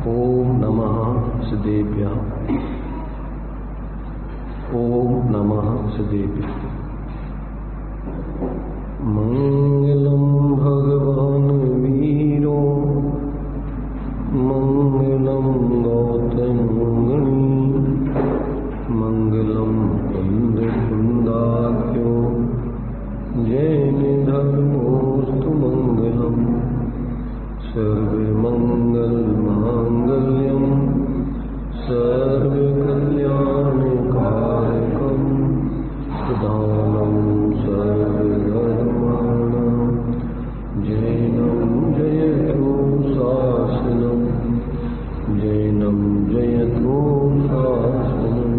ओम नमः सिद्धेभ्यः। ओम नमः सिद्धेभ्यः। मंगलम भगवान वीरो मंगलम गौतम गणी मंगलम कुंद कुंदाख्यो जैन धर्मोस्तु मंगलम सर्वे मंगल मांगल्यम सर्वे कल्याण कारकम प्रधानम सर्वे धर्माणां जैनम जयतु शासनम जैनम जयतु शासनम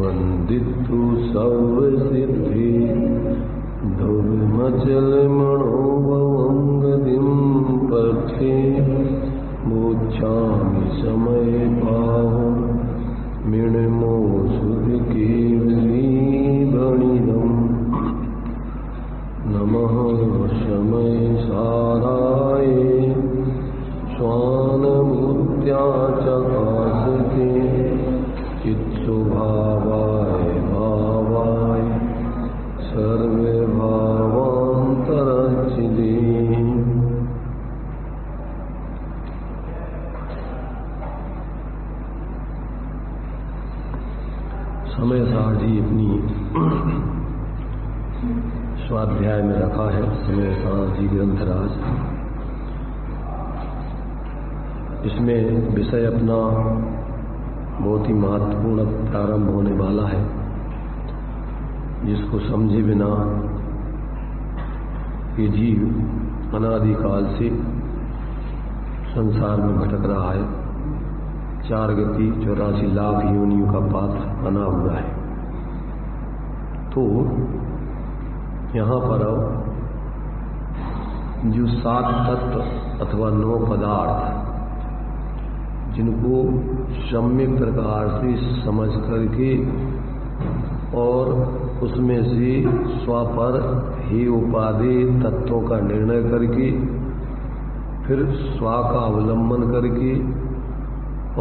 वंदितु सर्वसिद्धि धुर्मचल मनोभवंगदिं पर्थे मोक्षामि समय पाहो मिणमो सुधीर्णिदम् नमः समय साराय स्वानमूर्त्याचकाशते चित्सुभावाय भावाय सर्वे भावांतरचिदे। समय सार जी अपनी स्वाध्याय में रखा है समय सार जी ग्रंथराज। इसमें विषय अपना बहुत ही महत्वपूर्ण प्रारंभ होने वाला है, जिसको समझे बिना ये जीव अनादिकाल से संसार में भटक रहा है, 4 गति 84 लाख योनियों का पात्र बना हुआ है। तो यहाँ पर जो 7 तत्व अथवा 9 पदार्थ जिनको सम्यक प्रकार से समझ करके और उसमें से स्वपर ही उपाधि तत्वों का निर्णय करके फिर स्व का अवलंबन करके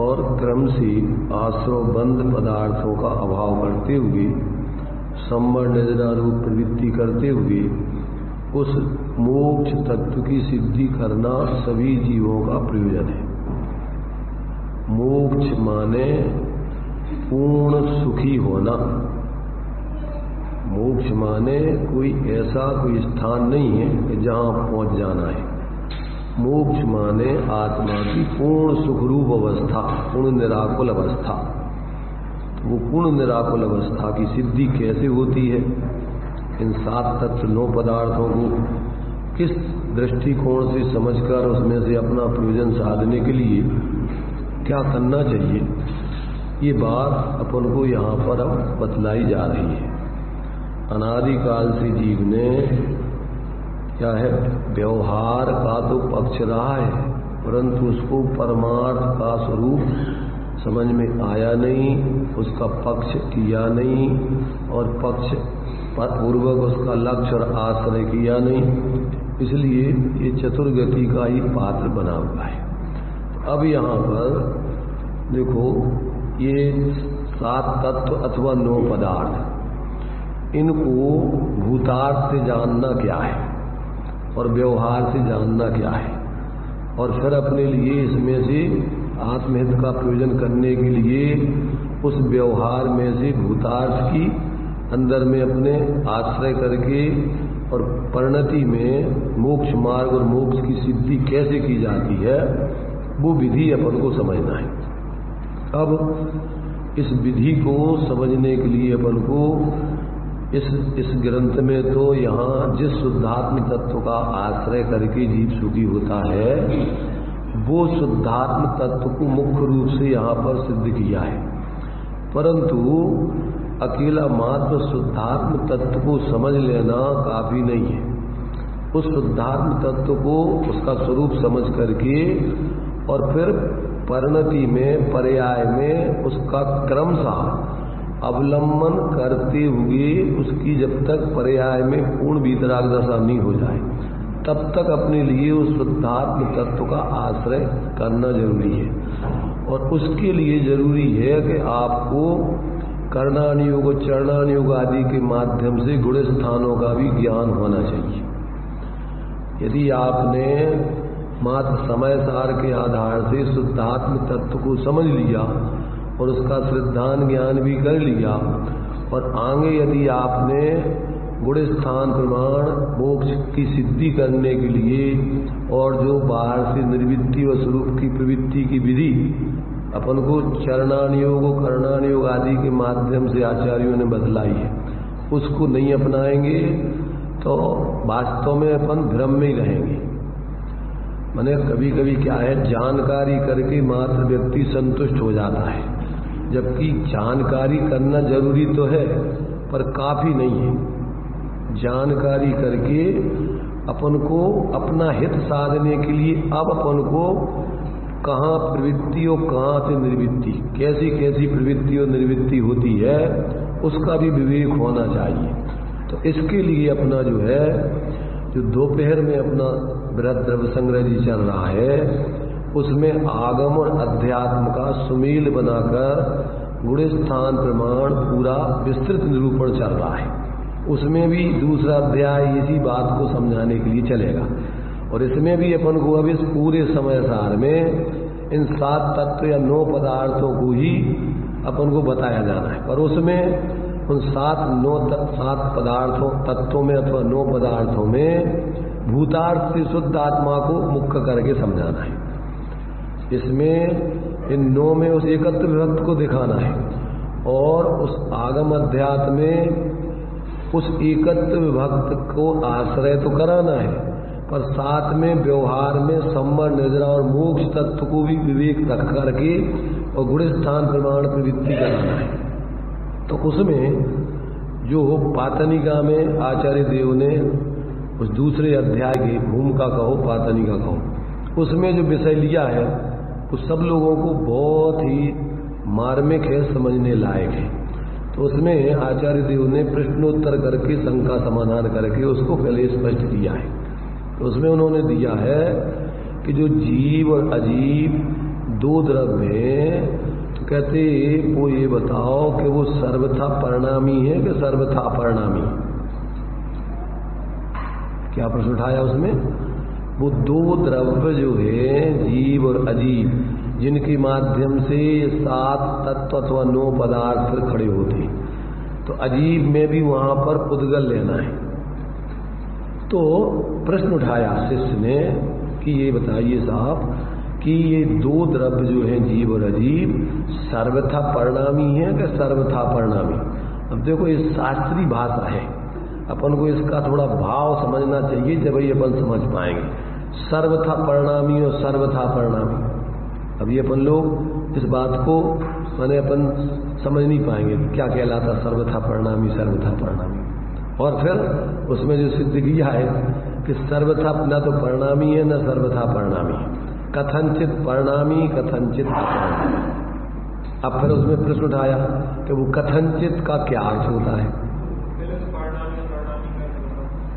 और क्रम से आश्रवबंध पदार्थों का अभाव करते हुए संवर निद्रा रूप प्रवृत्ति करते हुए उस मोक्ष तत्व की सिद्धि करना सभी जीवों का प्रयोजन है। मोक्ष माने पूर्ण सुखी होना। मोक्ष माने कोई ऐसा कोई स्थान नहीं है कि जहां पहुंच जाना है। मोक्ष माने आत्मा की पूर्ण सुखरूप अवस्था, पूर्ण निराकुल अवस्था। वो पूर्ण निराकुल अवस्था की सिद्धि कैसे होती है? इन 7 तत्व 9 पदार्थों को किस दृष्टिकोण से समझकर उसमें से अपना प्रयोजन साधने के लिए क्या करना चाहिए, ये बात अपन को यहाँ पर अब बतलाई जा रही है। अनादिकाल से जीव ने क्या है, व्यवहार का तो पक्ष रहा है, परंतु उसको परमार्थ का स्वरूप समझ में आया नहीं, उसका पक्ष किया नहीं और पक्ष पूर्वक उसका लक्ष्य और आश्रय किया नहीं, इसलिए ये चतुर्गति का ही पात्र बना हुआ है। अब यहाँ पर देखो, ये 7 तत्व अथवा 9 पदार्थ, इनको भूतार्थ से जानना क्या है और व्यवहार से जानना क्या है, और फिर अपने लिए इसमें से आत्महित का प्रयोजन करने के लिए उस व्यवहार में से भूतार्थ की अंदर में अपने आश्रय करके और परिणति में मोक्ष मार्ग और मोक्ष की सिद्धि कैसे की जाती है, वो विधि अपन को समझना है। अब इस विधि को समझने के लिए अपन को इस ग्रंथ में तो यहाँ जिस शुद्धात्म तत्व का आश्रय करके जीव सुखी होता है, वो शुद्धात्म तत्व को मुख्य रूप से यहाँ पर सिद्ध किया है। परंतु अकेला मात्र शुद्धात्म तत्व को समझ लेना काफी नहीं है। उस शुद्धात्म तत्व को उसका स्वरूप समझ करके और फिर परिणति में पर्याय में उसका क्रमशः अवलंबन करते हुए उसकी जब तक पर्याय में पूर्ण वीतराग दशा नहीं हो जाए, तब तक अपने लिए उस शुद्धात्म तत्व का आश्रय करना जरूरी है। और उसके लिए जरूरी है कि आपको कर्णानुयोग, चरणानुयोग आदि के माध्यम से गुण स्थानों का भी ज्ञान होना चाहिए। यदि आपने मात्र समय सार के आधार से शुद्धात्म तत्व को समझ लिया और उसका श्रद्धान ज्ञान भी कर लिया, और आगे यदि आपने गुण स्थान प्रमाण मोक्ष की सिद्धि करने के लिए और जो बाहर से निर्वृत्ति और स्वरूप की प्रवृत्ति की विधि अपन को चरणानुयोग, कर्णानुयोग आदि के माध्यम से आचार्यों ने बतलाई है, उसको नहीं अपनाएंगे तो वास्तव में अपन भ्रम में ही रहेंगे। माने कभी कभी क्या है, जानकारी करके मात्र व्यक्ति संतुष्ट हो जाता है, जबकि जानकारी करना जरूरी तो है पर काफी नहीं है। जानकारी करके अपन को अपना हित साधने के लिए अब अपन को कहाँ प्रवृत्ति और कहाँ से निर्वृत्ति, कैसी कैसी प्रवृत्ति और निर्वृत्ति होती है, उसका भी विवेक होना चाहिए। तो इसके लिए अपना जो है, जो दोपहर में अपना बृहद द्रव्य संग्रह जी चल रहा है, उसमें आगम और अध्यात्म का सुमेल बनाकर गुण स्थान प्रमाण पूरा विस्तृत निरूपण चल रहा है। उसमें भी दूसरा अध्याय इसी बात को समझाने के लिए चलेगा। और इसमें भी अपन को अब इस पूरे समय सार में इन 7 तत्व या 9 पदार्थों को ही अपन को बताया जाना है। पर उसमें उन 7 पदार्थों तत्वों में अथवा 9 पदार्थों में भूतार्थ से शुद्ध आत्मा को मुख्य करके समझाना है। इसमें इन 9 में उस एकत्व विभक्त को दिखाना है और उस आगम अध्यात्म में उस एकत्व विभक्त को आश्रय तो कराना है, पर साथ में व्यवहार में संवर, निद्रा और मोक्ष तत्व को भी विवेक रख करके और गुण स्थान प्रमाण प्रवृत्ति कराना है। तो उसमें जो पातनिका में आचार्य देव ने उस दूसरे अध्याय की भूमिका कहो, पातनिका कहो, उसमें जो विषय लिया है वो सब लोगों को बहुत ही मार्मिक है, समझने लायक है। तो उसमें आचार्य देव ने प्रश्नोत्तर करके, शंका समाधान करके उसको पहले स्पष्ट किया है। तो उसमें उन्होंने दिया है कि जो जीव और अजीव 2 द्रव्य हैं, तो कहते वो ये बताओ कि वो सर्वथा परिणामी है कि सर्वथा अपरिणामी। क्या प्रश्न उठाया उसमें? वो 2 द्रव्य जो है जीव और अजीव, जिनके माध्यम से 7 तत्व अथवा 9 पदार्थ फिर खड़े होते, तो अजीब में भी वहां पर पुद्गल लेना है। तो प्रश्न उठाया शिष्य ने कि ये बताइए साहब कि ये 2 द्रव्य जो हैं जीव और अजीब, सर्वथा परिणामी है कि सर्वथा परिणामी? अब देखो ये शास्त्रीय भाषा है, अपन को इसका थोड़ा भाव समझना चाहिए, जब ही अपन समझ पाएंगे। सर्वथा परिणामी और सर्वथा परिणामी, अभी अपन लोग इस बात को माने अपन समझ नहीं पाएंगे क्या कहलाता सर्वथा परिणामी, सर्वथा परिणामी। और फिर उसमें जो सिद्ध किया है कि सर्वथा न तो परिणामी है न सर्वथा परिणामी, कथनचित परिणामी कथनचित अपरिणामी। अब फिर उसमें प्रश्न उठाया कि वो कथनचित का क्या अर्थ होता है,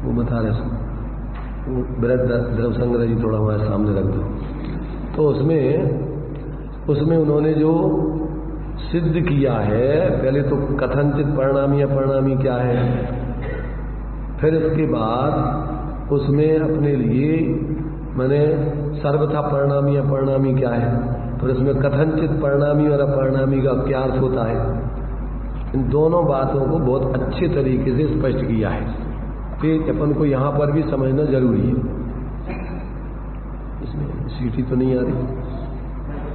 वो बता रहे वो बृहद द्रव्य संग्रह जी थोड़ा हमारे सामने रख दो। तो उसमें उन्होंने जो सिद्ध किया है, पहले तो कथनचित परिणामी अपरिणामी क्या है, फिर इसके बाद उसमें अपने लिए मैंने सर्वथा परिणामी अपरिणामी क्या है, फिर उसमें कथनचित परिणामी और अपरिणामी का क्या अर्थ होता है। इन दोनों बातों को बहुत अच्छे तरीके से स्पष्ट किया है कि अपन को यहाँ पर भी समझना जरूरी है। इसमें सीटी तो नहीं आ रही,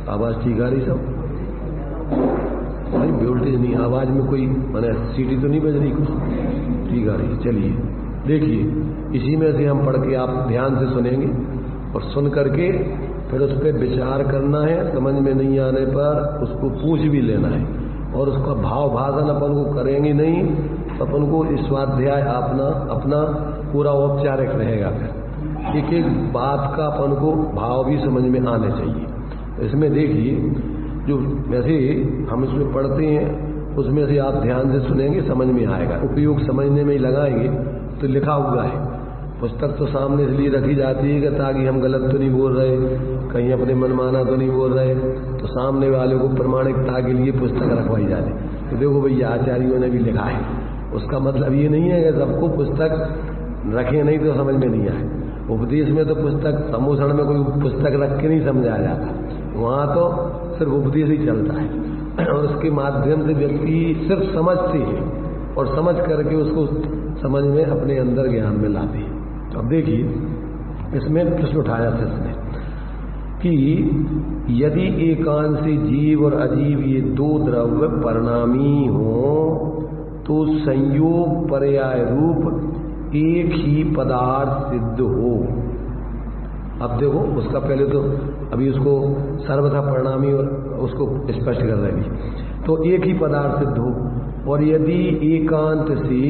आवाज ठीक आ रही सब? भाई वोल्टेज नहीं, आवाज में कोई माने सीटी तो नहीं बज रही, कुछ ठीक आ रही है। चलिए देखिए, इसी में से हम पढ़ के आप ध्यान से सुनेंगे और सुन करके फिर उस पर विचार करना है। समझ में नहीं आने पर उसको पूछ भी लेना है और उसका भाव भाषण अपन को करेंगे नहीं तो अपन को स्वाध्याय अपना पूरा औपचारिक रहेगा। फिर एक एक बात का अपन को भाव भी समझ में आने चाहिए। तो इसमें देखिए, जो वैसे हम इसमें पढ़ते हैं उसमें से आप ध्यान से सुनेंगे, समझ में आएगा। उपयोग समझने में ही लगाएंगे तो लिखा हुआ है पुस्तक तो सामने इसलिए रखी जाती है कि ताकि हम गलत तो नहीं बोल रहे, कहीं अपने मनमाना तो नहीं बोल रहे, तो सामने वाले को प्रमाणिकता के लिए पुस्तक रखवाई जाती। तो देखो भैया आचार्यों ने भी लिखा है, उसका मतलब ये नहीं है कि सबको पुस्तक रखे नहीं तो समझ में नहीं आए। उपदेश में तो पुस्तक, सम्मोहन में कोई पुस्तक रख के नहीं समझाया जाता, वहाँ तो सिर्फ उपदेश ही चलता है और उसके माध्यम से व्यक्ति सिर्फ समझते हैं और समझ करके उसको समझ में अपने अंदर ज्ञान में लाते हैं। तो अब देखिए इसमें प्रश्न उठाया शिष्य ने कि यदि एकांशी जीव और अजीव ये दो द्रव्य परिणामी हो तो संयोग पर्याय रूप एक ही पदार्थ सिद्ध हो। अब देखो उसका पहले तो अभी उसको सर्वथा परिणामी और उसको स्पष्ट कर रहे हैं। तो एक ही पदार्थ सिद्ध हो, और यदि एकांत से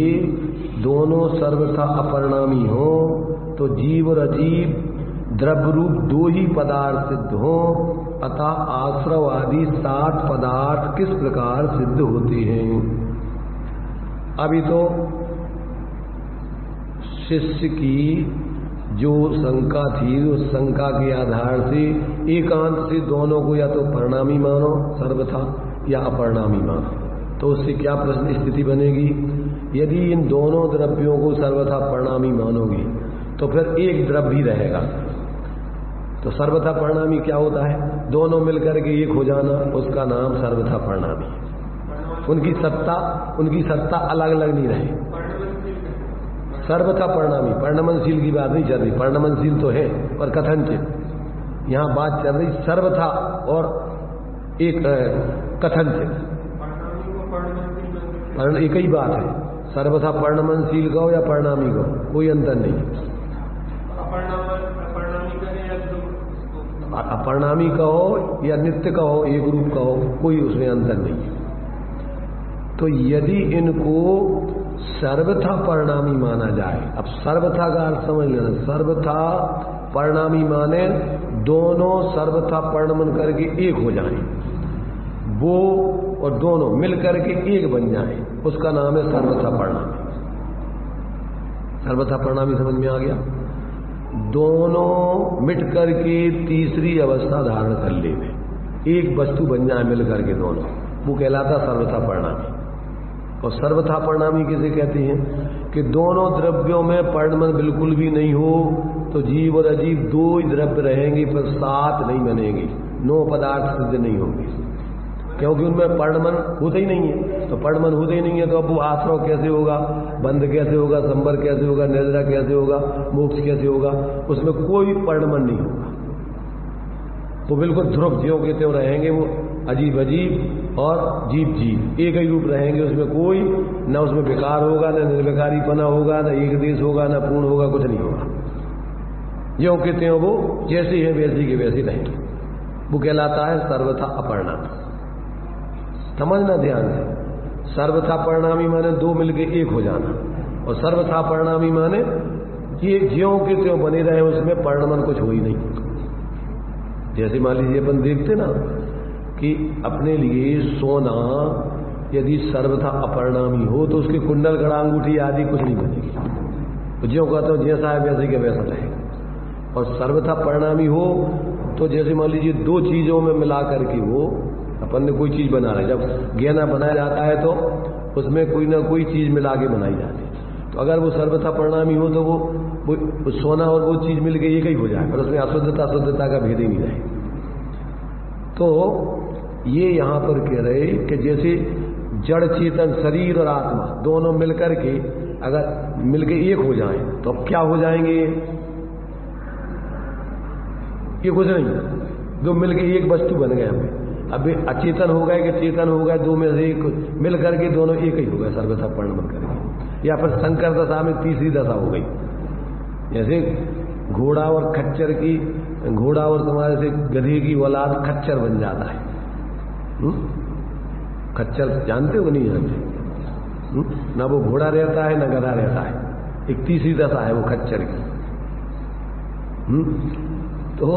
दोनों सर्वथा अपरिणामी हो तो जीव और अजीव द्रव्य रूप दो ही पदार्थ सिद्ध हो, अतः आश्रव आदि 7 पदार्थ किस प्रकार सिद्ध होते हैं। अभी तो शिष्य की जो शंका थी उस शंका के आधार से एकांत से दोनों को या तो परिणामी मानो सर्वथा या अपरिणामी मानो, तो उससे क्या प्रश्न स्थिति बनेगी। यदि इन दोनों द्रव्यों को सर्वथा परिणामी मानोगी तो फिर एक द्रव्य ही रहेगा। तो सर्वथा परिणामी क्या होता है, दोनों मिलकर के एक हो जाना, उसका नाम सर्वथा परिणामी। उनकी सत्ता अलग अलग नहीं रहे। सर्वथा परिणामी, परिणमनशील की बात नहीं चल रही, परिणमनशील तो है पर कथनचित, यहाँ बात चल रही सर्वथा और एक कथनचित, एक ही बात है। सर्वथा परिणमनशील कहो या परिणामी कहो, कोई अंतर नहीं। अपरिणामी कहो या नित्य कहो, एक रूप कहो, कोई उसमें अंतर नहीं। तो यदि इनको सर्वथा परिणामी माना जाए, अब सर्वथा का अर्थ समझ लेना, सर्वथा परिणामी माने दोनों सर्वथा परिणमन करके एक हो जाए, वो और दोनों मिल करके एक बन जाए, उसका नाम है सर्वथा परिणामी। सर्वथा परिणामी समझ में आ गया। दोनों मिट करके तीसरी अवस्था धारण कर ले, एक वस्तु बन जाए मिल करके दोनों, वो कहलाता सर्वथा परिणामी। और सर्वथा परिणामी किसे कहते हैं कि दोनों द्रव्यों में परिणमन बिल्कुल भी नहीं हो, तो जीव और अजीव दो ही द्रव्य रहेंगे पर 7 नहीं बनेंगे, 9 पदार्थ सिद्ध नहीं होंगे, क्योंकि उनमें परिणमन होता ही नहीं है। तो परिणमन होता ही नहीं है तो अब वो आश्रव कैसे होगा, बंध कैसे होगा, संबर कैसे होगा, निद्रा कैसे होगा, मोक्ष कैसे होगा, उसमें कोई परिणमन नहीं होगा। वो बिल्कुल ध्रुव ज्यों के त्यों रहेंगे, वो अजीब अजीब और जीव जीव एक ही रूप रहेंगे, उसमें कोई न उसमें विकार होगा, न निर्विकारीपना होगा, न एक देश होगा, न पूर्ण होगा, कुछ नहीं होगा। ज्यों के त्यों वो जैसे है वैसे के वैसे रहेंगे, वो कहलाता है सर्वथा अपरिणामी। समझना ध्यान से, सर्वथा परिणामी माने दो मिलके एक हो जाना, और सर्वथा परिणामी माने ये ज्यों के त्यों बने रहे, उसमें परिणमन कुछ हो ही नहीं। जैसे मान लीजिए अपन देखते ना कि अपने लिए सोना यदि सर्वथा अपरिणामी हो तो उसके कुंडल गड़ा अंगूठी आदि कुछ नहीं बनेगी, तो ज्यों कहते हो जैसा है वैसे के वैसा रहेगा। और सर्वथा परिणामी हो तो जैसे मान लीजिए दो चीजों में मिला करके वो अपन ने कोई चीज बना रहे, जब गहना बनाया जाता है तो उसमें कोई ना कोई चीज मिला के बनाई जाती है, तो अगर वो सर्वथा परिणामी हो तो वो सोना और वो चीज मिल के एक ही हो जाए, पर उसमें अशुद्धता का भेद ही नहीं रहे। तो ये यहां पर कह रहे कि जैसे जड़ चेतन शरीर और आत्मा दोनों मिलकर के अगर मिलके एक हो जाएं तो अब क्या हो जाएंगे, ये कुछ नहीं, दो मिलके एक वस्तु बन गए। अब अचेतन हो गए कि चेतन हो गए, दो में से एक मिल करके दोनों एक ही हो गए सर्वथा परिणमन करके। या फिर संकर दशा में तीसरी दशा हो गई, जैसे घोड़ा और खच्चर की, घोड़ा और तुम्हारे से गधे की औलाद खच्चर बन जाता है। खच्चर जानते हो नहीं जानते, ना वो घोड़ा रहता है ना गधा रहता है, एक तीसरी दशा है वो खच्चर की। तो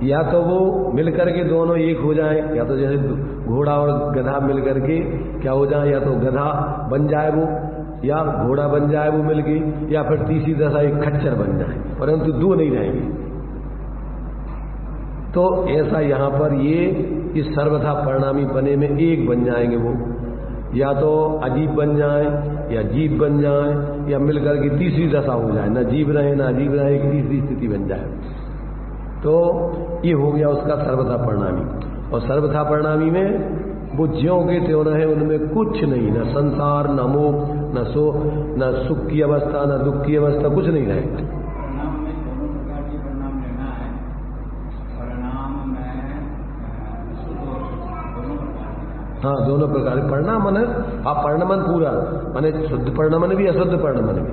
या तो वो मिलकर के दोनों एक हो जाए, या तो जैसे घोड़ा और गधा मिलकर के क्या हो जाए, या तो गधा बन जाए वो या घोड़ा बन जाए वो मिलके, या फिर तीसरी दशा एक खच्चर बन जाए, परंतु दो नहीं रहेंगे। तो ऐसा यहां पर ये इस सर्वथा परिणामी पने में एक बन जाएंगे वो, या तो अजीब बन जाए या जीव बन जाए, या मिलकर के तीसरी दशा हो जाए, ना जीव रहे ना अजीब रहे, एक तीसरी स्थिति बन जाए। तो ये हो गया उसका सर्वथा परिणामी। और सर्वथा परिणामी में वो ज्यों के त्यों रहे, उनमें कुछ नहीं, न संसार न मोह न सुख की अवस्था न दुख की अवस्था, कुछ नहीं रहेगा। हाँ, दोनों प्रकार परिणाम मन, हाँ परिणमन पूरा माने शुद्ध परिणमन भी अशुद्ध परिणमन भी,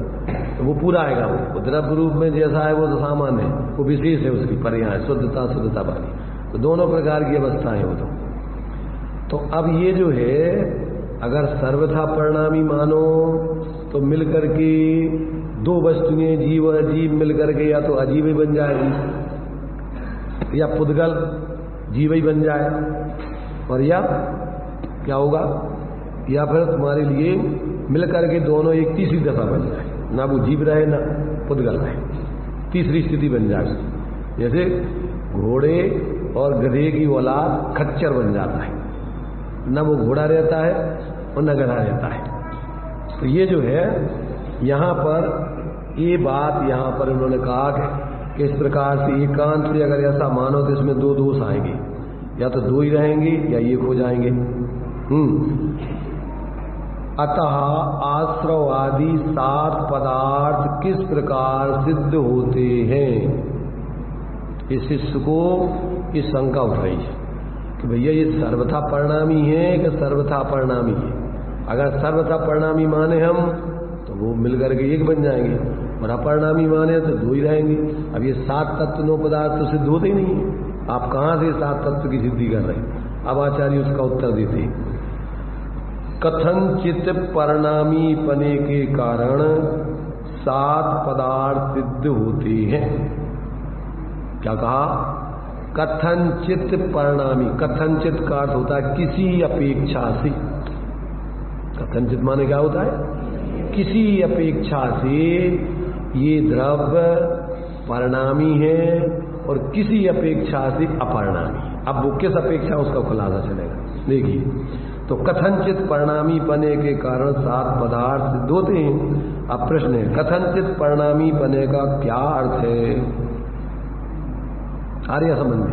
तो वो पूरा आएगा। वो द्रव्य रूप में जैसा है वो तो सामान्य है, वो विशेष है उसकी पर्याय शुद्धता शुद्धता वाली, तो दोनों प्रकार की अवस्थाएं हो। तो अब ये जो है अगर सर्वथा परिणामी मानो तो मिलकर के दो वस्तुएं जीव और अजीब मिलकर के या तो अजीब ही बन जाएगी, या पुद्गल जीव ही बन जाए, और या क्या होगा, या फिर तुम्हारे लिए मिलकर के दोनों एक तीसरी दफा बन जाए, ना वो जीव रहे ना पुद्गल रहे, तीसरी स्थिति बन जाए। जैसे घोड़े और गधे की औलाद खच्चर बन जाता है, न वो घोड़ा रहता है और न गधा रहता है। तो ये जो है यहाँ पर ये बात यहाँ पर उन्होंने कहा कि इस प्रकार से एकांत में अगर ऐसा मानो तो इसमें दो दोष आएंगे, या तो दो ही रहेंगे या एक हो जाएंगे। अतः आश्रव आदि 7 पदार्थ किस प्रकार सिद्ध होते हैं, इस शिष्य को इस शंका उठ रही है कि भैया ये सर्वथा परिणामी है कि सर्वथा परिणामी है। अगर सर्वथा परिणामी माने हम तो वो मिलकर के एक बन जाएंगे, और अपरिणामी माने तो दो ही रहेंगे। अब ये 7 तत्व 9 पदार्थ तो सिद्ध होते ही नहीं है, आप कहां से 7 तत्व की सिद्धि कर रहे हैं। अब आचार्य उसका उत्तर देते हैं, कथनचित परिणामी पने के कारण 7 पदार्थ सिद्ध होते हैं। क्या कहा, कथनचित परिणामी, कथनचित का अर्थ होता है किसी अपेक्षा से। कथनचित माने क्या होता है, किसी अपेक्षा से ये द्रव्य परिणामी है और किसी अपेक्षा से अपरिणामी है। अब वो किस अपेक्षा उसका खुलासा चलेगा। देखिए, तो कथनचित परिणामी पने के कारण 7 पदार्थ सिद्ध होते हैं। अब प्रश्न है, कथनचित परिणामी पने का क्या अर्थ है। आ रही है समझ में,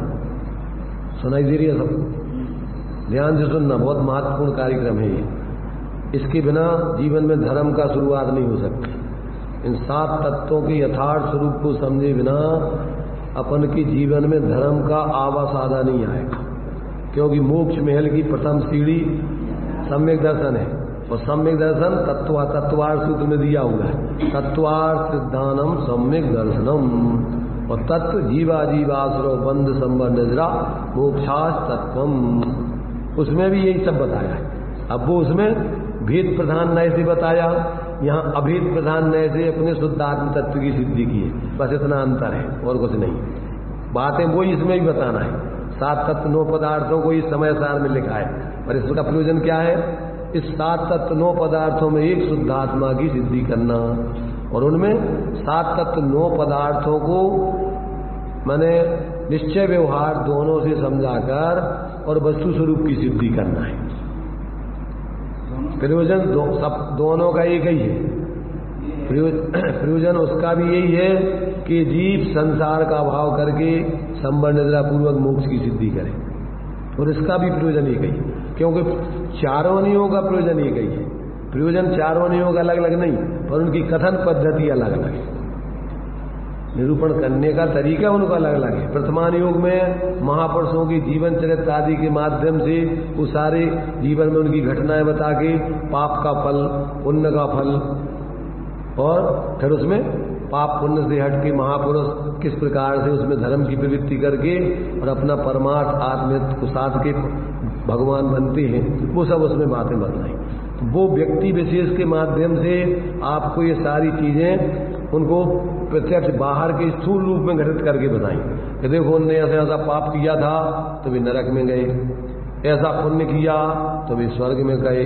सुनाई दे रही है सब, ध्यान से सुनना, बहुत महत्वपूर्ण कार्यक्रम है ये। इसके बिना जीवन में धर्म का शुरुआत नहीं हो सकती। इन 7 तत्वों के यथार्थ स्वरूप को समझे बिना अपन के जीवन में धर्म का आवास आधा नहीं आएगा, क्योंकि मोक्ष महल की प्रथम सीढ़ी सम्यक दर्शन है, और सम्यक दर्शन तत्वार्थ सूत्र में दिया हुआ है, तत्वार्थ सिद्धानम सम्यक दर्शनम, और तत्व जीवा जीवाश्रव बंध संबर निद्रा मोक्षास तत्वम, उसमें भी यही सब बताया है। अब वो उसमें भेद प्रधान नए से बताया, यहाँ अभेद प्रधान नए से अपने शुद्ध आत्म तत्व की सिद्धि की है, बस इतना अंतर है और कुछ नहीं। बातें वो इसमें भी बताना है, 7 तत्व 9 पदार्थों को इस समय सार में लिखा है, और इसका प्रयोजन क्या है, इस 7 तत्व 9 पदार्थों में एक शुद्ध आत्मा की सिद्धि करना, और उनमें 7 तत्व 9 पदार्थों को माने निश्चय व्यवहार दोनों से समझाकर और वस्तु स्वरूप की सिद्धि करना है। प्रयोजन सब दोनों का एक ही है। प्रयोजन उसका भी यही है कि जीव संसार का अभाव करके संबर निद्रा पूर्वक मोक्ष की सिद्धि करे, और इसका भी प्रयोजन एक ही, क्योंकि चारों नियों का प्रयोजन एक ही है। प्रयोजन चारों नियों का अलग अलग नहीं, पर उनकी कथन पद्धति अलग अलग है, निरूपण करने का तरीका उनका अलग अलग है। प्रथमान योग में महापुरुषों की जीवन चरित्र आदि के माध्यम से वो सारे जीवन में उनकी घटनाएं बता के पाप का फल पुण्य का फल, और फिर उसमें पाप पुण्य से हट के महापुरुष किस प्रकार से उसमें धर्म की प्रवृत्ति करके और अपना परमार्थ आत्महित को साध के भगवान बनते हैं, वो सब उसमें बातें बताई। तो वो व्यक्ति विशेष के माध्यम से आपको ये सारी चीजें उनको प्रत्यक्ष बाहर के स्थूल रूप में घटित करके बताई कि देखो उनने ऐसा ऐसा पाप किया था तो वे नरक में गए, ऐसा पुण्य किया तो वे स्वर्ग में गए,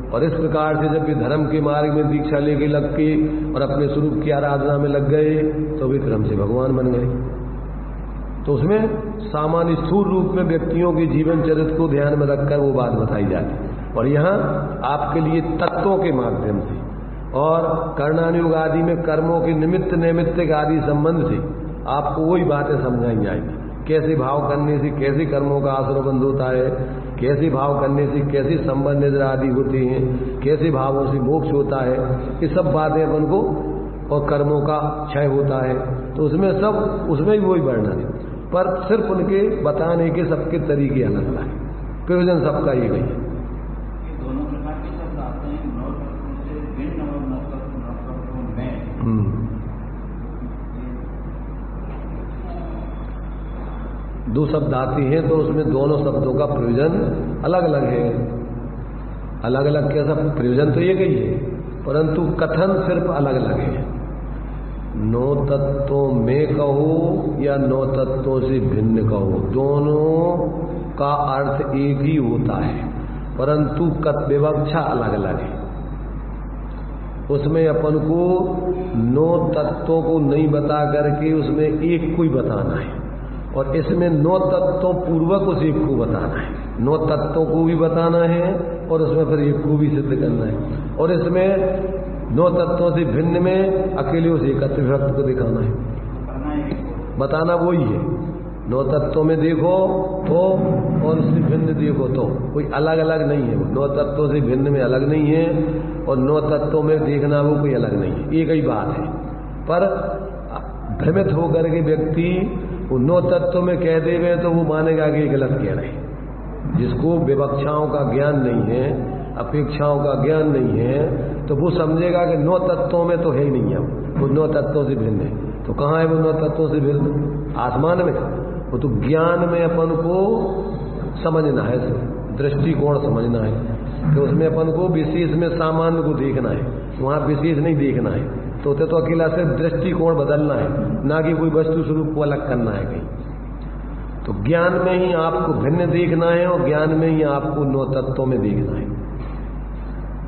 और इस प्रकार से जब भी धर्म के मार्ग में दीक्षा लेके लग के और अपने स्वरूप की आराधना में लग गए तो भी क्रम से भगवान बन गए। तो उसमें सामान्य स्थूल रूप में व्यक्तियों के जीवन चरित्र को ध्यान में रखकर वो बात बताई जाती, और यहाँ आपके लिए तत्वों के माध्यम से और कर्णानुयोग आदि में कर्मों के निमित्त नैमित्तिक आदि संबंध से आपको वही बातें समझाई जाएंगी। कैसे भाव करने से कैसे कर्मों का आश्रय बंद होता है, कैसे भाव करने से कैसे संबंध निद्रा आदि होते हैं, कैसे भावों से मोक्ष होता है, ये सब बातें अपन को, और कर्मों का क्षय होता है। तो उसमें भी वही वर्णन है, पर सिर्फ उनके बताने के सबके तरीके अलग अलग है, प्रयोजन सबका एक ही है। दोनों प्रकार के शब्द आते हैं, नौ तत्वों से भिन्न और नौ तत्वों में। दो शब्द आते हैं तो उसमें दोनों शब्दों का प्रयोजन अलग अलग है। अलग अलग क्या सब प्रयोजन तो एक ही है, परंतु कथन सिर्फ अलग अलग है। नौ तत्वों में कहो या नौ तत्वों से भिन्न कहो, दोनों का अर्थ एक ही होता है, परंतु विवक्षा अलग अलग है। उसमें अपन को नौ तत्वों को नहीं बता करके उसमें एक को ही बताना है, और इसमें नौ तत्वों पूर्वक उस एक को बताना है। नौ तत्वों को भी बताना है और उसमें फिर एक को भी सिद्ध करना है, और इसमें नौ तत्वों से भिन्न में अकेले उस एकत्व विभक्त को दिखाना है, बताना वही है। नौ तत्वों में देखो तो और उससे भिन्न देखो तो, कोई अलग अलग नहीं है। नौ तत्वों से भिन्न में अलग नहीं है, और नौ तत्वों में देखना वो कोई अलग नहीं है, एक ही बात है। पर भ्रमित होकर के व्यक्ति वो नौ तत्वों में कह देवे तो वो मानेगा कि ये गलत कह रहे हैं। जिसको विवक्षाओं का ज्ञान नहीं है, अपेक्षाओं का ज्ञान नहीं है, तो वो समझेगा कि नौ तत्वों में तो है ही नहीं है, वो नौ तत्वों से भिन्न है। तो कहाँ है वो नौ तत्वों से भिन्न? आसमान में। वो तो ज्ञान में अपन को समझना है, दृष्टिकोण समझना है कि उसमें अपन को विशेष में सामान्य को देखना है, वहाँ विशेष नहीं देखना है। तो अकेला सिर्फ दृष्टिकोण बदलना है, ना कि कोई वस्तु स्वरूप को अलग करना है कहीं। तो ज्ञान में ही आपको भिन्न देखना है, और ज्ञान में ही आपको नौ तत्वों में देखना है,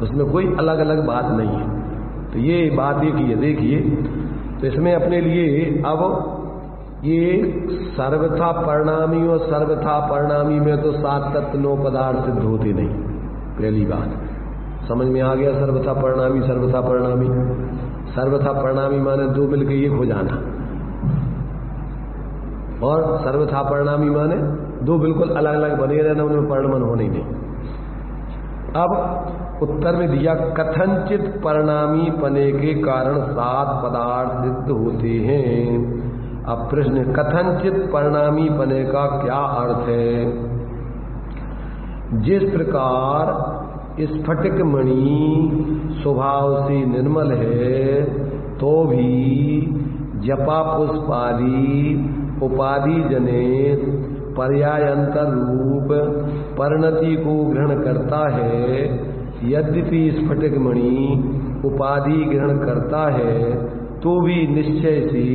उसमें कोई अलग अलग बात नहीं है। तो ये बात एक ही है। देखिए, तो इसमें अपने लिए अब ये सर्वथा परिणामी और सर्वथा परिणामी में तो सात तत्व नौ पदार्थ सिद्ध होते नहीं। पहली बात समझ में आ गया, सर्वथा परिणामी सर्वथा परिणामी। सर्वथा परिणामी माने दो मिलकर एक हो जाना, और सर्वथा परिणामी माने दो बिल्कुल अलग अलग बने रहना, उनमें परिणमन होने नहीं। अब उत्तर में दिया कथनचित परिणामी पने के कारण सात पदार्थ सिद्ध होते हैं। अब प्रश्न, कथनचित परिणामी पने का क्या अर्थ है? जिस प्रकार स्फटिक मणि स्वभाव से निर्मल है, तो भी जपा पुष्पादि उपाधि जनित पर्यायंतर रूप परिणति को ग्रहण करता है। यद्यपि स्फटिक मणि उपाधि ग्रहण करता है, तो भी निश्चय से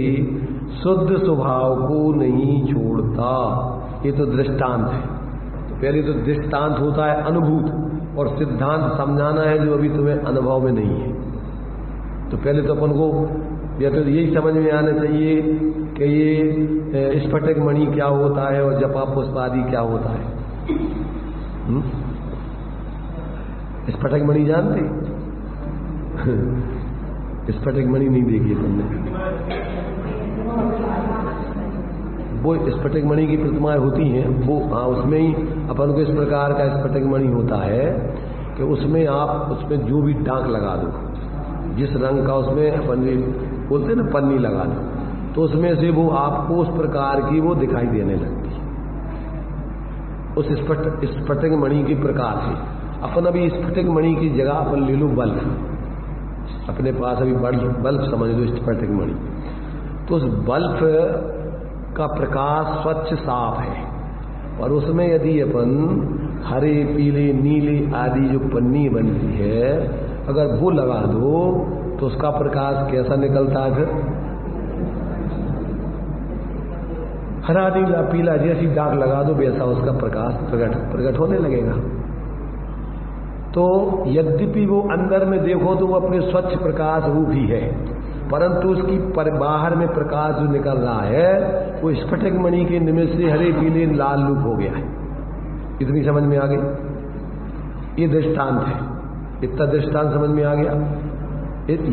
शुद्ध स्वभाव को नहीं छोड़ता। ये तो दृष्टांत है। तो पहले तो दृष्टांत होता है अनुभूत, और सिद्धांत समझाना है जो अभी तुम्हें अनुभव में नहीं है। तो पहले तो अपन को या तो यही समझ में आना चाहिए कि ये स्फटिक मणि क्या होता है और जपा पुष्प आदि क्या होता है। स्फटिक मणि जानते? स्फटिक मणि नहीं देखी तुमने? वो स्फटिक मणि की प्रतिमाएं होती हैं, वो हाँ, उसमें ही अपन को इस प्रकार का स्फटिक मणि होता है कि उसमें आप उसमें जो भी टाँक लगा दो, जिस रंग का उसमें अपन बोलते हैं ना पन्नी लगा दो, तो उसमें से वो आपको उस प्रकार की वो दिखाई देने लगती है। उस स्फटिक मणि के प्रकार से अपन अभी स्फटिक मणि की जगह अपन ले लो बल्ब। अपने पास अभी बल्ब समझ लो स्फटिक मणि, तो उस बल्ब का प्रकाश स्वच्छ साफ है, और उसमें यदि अपन हरे पीले नीले आदि जो पन्नी बनती है अगर वो लगा दो तो उसका प्रकाश कैसा निकलता है? फिर हरा नीला पीला जैसी दाग लगा दो वैसा उसका प्रकाश प्रकट होने लगेगा। तो यद्यपि वो अंदर में देखो तो वो अपने स्वच्छ प्रकाश रूप ही है, परंतु उसकी बाहर में प्रकाश जो निकल रहा है वो स्फटिक मणि के निमित्त से हरे पीले लाल रूप हो गया है। इतनी समझ में आ गई? ये दृष्टांत है, इतना दृष्टांत समझ में आ गया।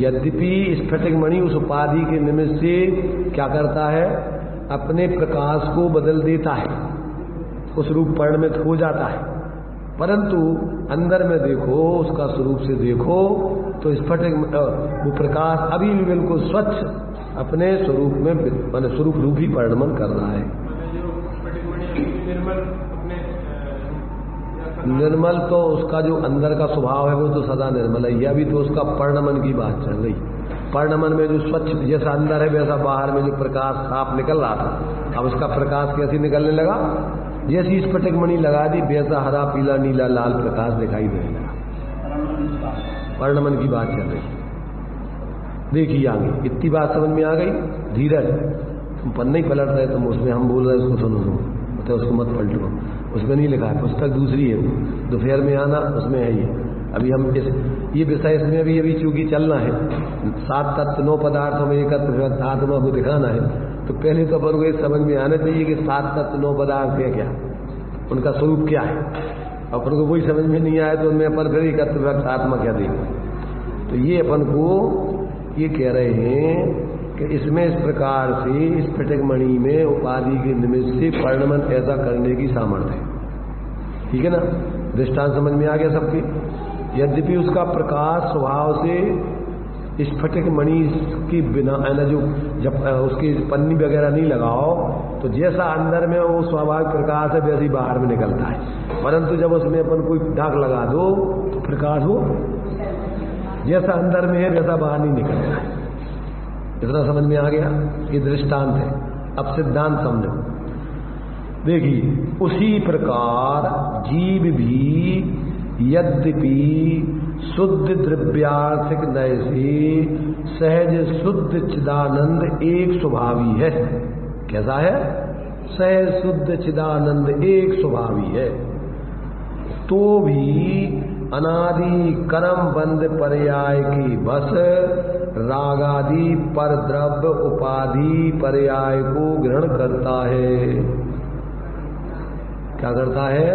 यद्यपि स्फटिक मणि उस उपाधि के निमित्त से क्या करता है, अपने प्रकाश को बदल देता है, उस रूप परिणमित हो जाता है, परंतु अंदर में देखो, उसका स्वरूप से देखो तो स्फटिक वो प्रकाश अभी भी बिल्कुल स्वच्छ अपने स्वरूप में मान स्वरूप रूप ही परिणमन कर रहा है। निर्मल तो उसका जो अंदर का स्वभाव है वो तो सदा निर्मल है। अभी तो उसका परिणमन की बात चल रही। परिणमन में जो स्वच्छ जैसा अंदर है वैसा बाहर में जो प्रकाश साफ निकल रहा था, अब उसका प्रकाश कैसे निकलने लगा, जैसी स्फटिक मणि लगा दी वैसा हरा पीला नीला लाल प्रकाश दिखाई देने लगा। परिणमन की बात चल रही। देखिए आगे इतनी बात समझ में आ गई। धीरज, तुम पन्ना ही पलट रहे, तुम उसमें हम बोल रहे उसको सुनो, तो उसको मत पलटो, उसमें नहीं लिखा है, पुस्तक दूसरी है, दोपहर में आना उसमें है ये। अभी हम ये विषय इसमें अभी चूंकि चलना है, 7 तत्व 9 पदार्थों में एकत्र आत्मा को दिखाना है, तो पहले तो अपन को ये समझ में आना चाहिए कि 7 तत्व 9 पदार्थ है क्या, उनका स्वरूप क्या है। अपन को वही समझ में नहीं आया तो उनमें अपन फिर एकत्र आत्मा क्या देगा। तो ये अपन को ये कह रहे हैं कि इसमें इस प्रकार से स्फटिक मणि में उपाधि के निमित्त से परिणमन ऐसा करने की सामर्थ्य है। ठीक है ना, दृष्टांत समझ में आ गया सबके। यद्यपि उसका प्रकाश स्वभाव से स्फटिक मणि की बिना ना, जो जब उसकी पन्नी वगैरह नहीं लगाओ तो जैसा अंदर में वो स्वाभाविक प्रकाश है वैसे ही बाहर में निकलता है, परंतु जब उसमें अपन कोई दाग लगा दो तो प्रकाश हो जैसा अंदर में है वैसा बाहर नहीं निकलता है। इतना समझ में आ गया। ये दृष्टांत है। अब सिद्धांत समझो। देखिए उसी प्रकार जीव भी यद्यपि शुद्ध द्रव्यार्थिक नय से सहज शुद्ध चिदानंद एक स्वभावी है। कैसा है? सहज शुद्ध चिदानंद एक स्वभावी है, तो भी अनादि कर्म बंद पर्याय की बस रागादि पर द्रव्य उपाधि पर्याय को ग्रहण करता है। क्या करता है?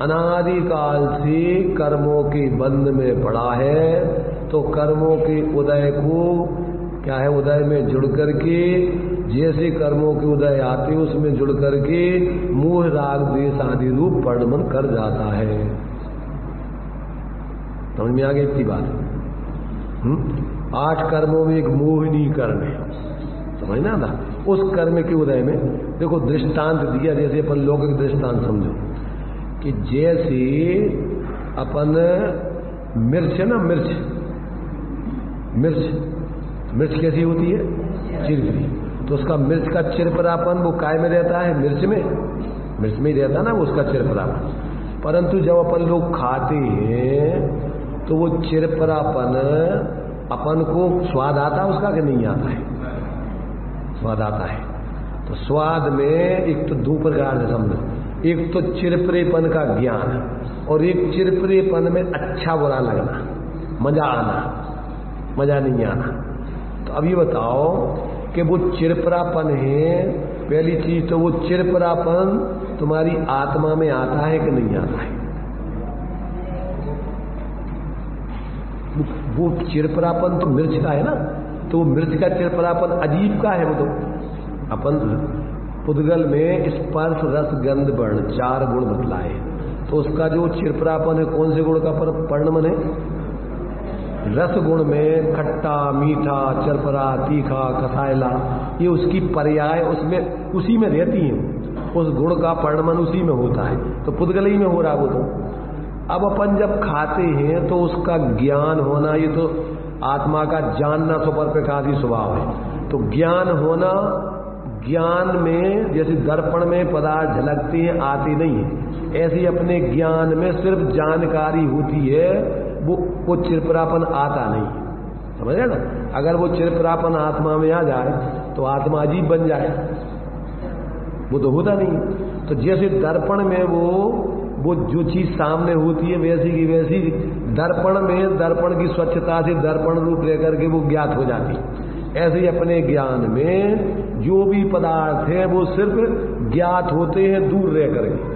अनादि काल से कर्मों के बंध में पड़ा है, तो कर्मों के उदय को क्या है, उदय में जुड़ करके जैसे कर्मों के उदय आते उसमें जुड़ करके मोह राग द्वेष आदि रूप परिणमन कर जाता है। समझ में आ गई इतनी बात? 8 कर्मों में एक मोहिनी कर्म है, समझना था। उस कर्म के उदय में देखो दृष्टांत दिया, जैसे अपन लौकिक दृष्टांत समझो कि जैसे अपन मिर्च है ना, मिर्च कैसी होती है? चिरपरी। तो उसका मिर्च का चिरपरापन वो काय में रहता है? मिर्च में ही रहता ना वो उसका चिरपरापन। परंतु जब अपन लोग खाते हैं तो वो चिरपरापन अपन को स्वाद आता है उसका कि नहीं आता है? स्वाद आता है। तो स्वाद में एक तो 2 प्रकार से समझो, एक तो चिरपरेपन का ज्ञान और एक चिरपरेपन में अच्छा बुरा लगना, मजा आना, मजा नहीं आना। तो अब ये बताओ कि वो चिरपरापन है, पहली चीज तो वो चिरपरापन तुम्हारी आत्मा में आता है कि नहीं आता है? वो चिरपरापन तो मिर्च का है ना, तो वो मिर्च का चिरपरापन अजीब का है। वो तो अपन पुद्गल में स्पर्श रस गंध वर्ण 4 गुण बतलाए, तो उसका जो चिरपरापन है कौन से गुण का परिणमन है? रस गुण में खट्टा मीठा चरपरा तीखा कसायला, ये उसकी पर्याय उसमें उसी में रहती हैं, उस गुण का परिणमन उसी में होता है। तो पुद्गल ही में हो रहा वो तो। अब अपन जब खाते हैं तो उसका ज्ञान होना, ये तो आत्मा का जानना सुपर प्रकाशी स्वभाव है। तो ज्ञान होना, ज्ञान में जैसे दर्पण में पदार्थ झलकते हैं आते नहीं है, ऐसी अपने ज्ञान में सिर्फ जानकारी होती है, वो चिरपरापन आता नहीं। समझ रहे ना? अगर वो चिरपरापन आत्मा में आ जाए तो आत्मा अजीब बन जाए, वो तो होता नहीं। तो जैसे दर्पण में वो वो जो चीज सामने होती है वैसी की वैसी दर्पण में, दर्पण की स्वच्छता से दर्पण रूप लेकर के वो ज्ञात हो जाती है। ऐसे ही अपने ज्ञान में जो भी पदार्थ है वो सिर्फ ज्ञात होते हैं दूर रह करके,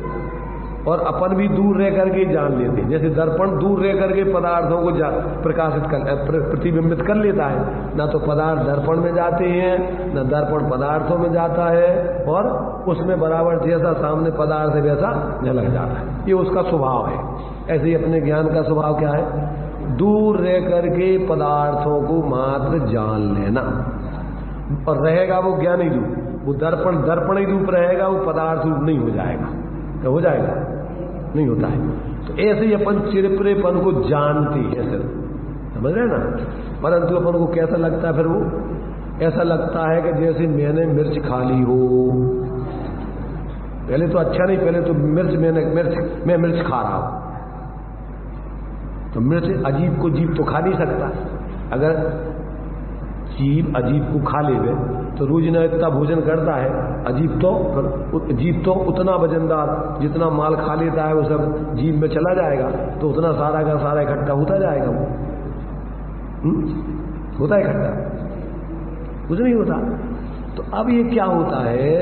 और अपन भी दूर रह करके जान लेते हैं। जैसे दर्पण दूर रह करके पदार्थों को प्रकाशित कर प्रतिबिंबित कर लेता है, ना तो पदार्थ दर्पण में जाते हैं, ना दर्पण पदार्थों में जाता है, और उसमें बराबर जैसा सामने पदार्थ है वैसा झलक जाता है। ये उसका स्वभाव है। ऐसे ही अपने ज्ञान का स्वभाव क्या है? दूर रह करके पदार्थों को मात्र जान लेना, और रहेगा वो ज्ञान ही रूप, वो दर्पण ही रूप रहेगा, वो पदार्थ रूप नहीं हो जाएगा। क्या हो जाएगा? नहीं होता है। तो ऐसे ही अपन चिरपरेपन को जानते हैं सिर्फ, समझ रहे ना, परंतु अपन को कैसा लगता है फिर वो? ऐसा लगता है कि जैसे मैंने मिर्च खा ली हो। पहले तो अच्छा नहीं, पहले तो मैं मिर्च खा रहा हूं, तो मिर्च अजीब को जीव तो खा नहीं सकता। अगर जीव अजीब को खा ले तो रोज न इतना भोजन करता है, जीव तो उतना वजनदार जितना माल खा लेता है वो सब जीव में चला जाएगा, तो उतना सारा का सारा इकट्ठा होता जाएगा। वो होता है इकट्ठा? कुछ नहीं होता। तो अब ये क्या होता है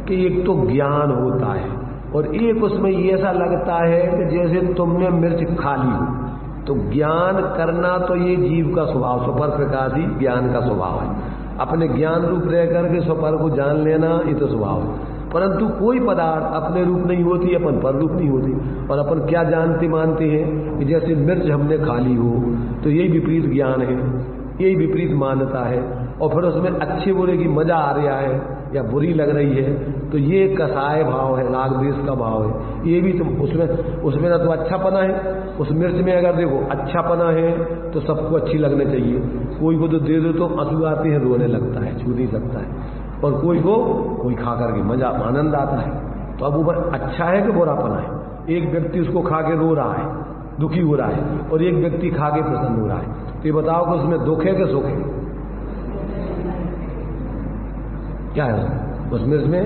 कि एक तो ज्ञान होता है, और एक उसमें ये ऐसा लगता है कि जैसे तुमने मिर्च खा ली हो। तो ज्ञान करना तो ये जीव का स्वभाव, स्वपर प्रकाशी ज्ञान का स्वभाव है। अपने ज्ञान रूप रह करके स्वपर को जान लेना, ये तो स्वभाव है। परंतु कोई पदार्थ अपने रूप नहीं होती, अपन पर रूप नहीं होती, और अपन क्या जानते मानते हैं कि जैसे मिर्च हमने खा ली हो, तो यही विपरीत ज्ञान है, यही विपरीत मान्यता है। और फिर उसमें अच्छे बुरे की मजा आ रहा है या बुरी लग रही है, तो ये कसाय भाव है, राग द्वेष का भाव है। ये भी तो उसमें ना तो अच्छापना है। उस मिर्च में अगर देखो अच्छापना है तो सबको अच्छी लगनी चाहिए। कोई को तो दे दो तो आंसू आते हैं, रोने लगता है, छू नहीं सकता है, और कोई खा करके मजा आनंद आता है। तो अब वो अच्छा है कि बुरापना है? एक व्यक्ति उसको खा के रो रहा है, दुखी हो रहा है, और एक व्यक्ति खा के प्रसन्न हो रहा है। तो ये बताओ कि उसमें दुख है कि सुख है? क्या है उस मिर्च में?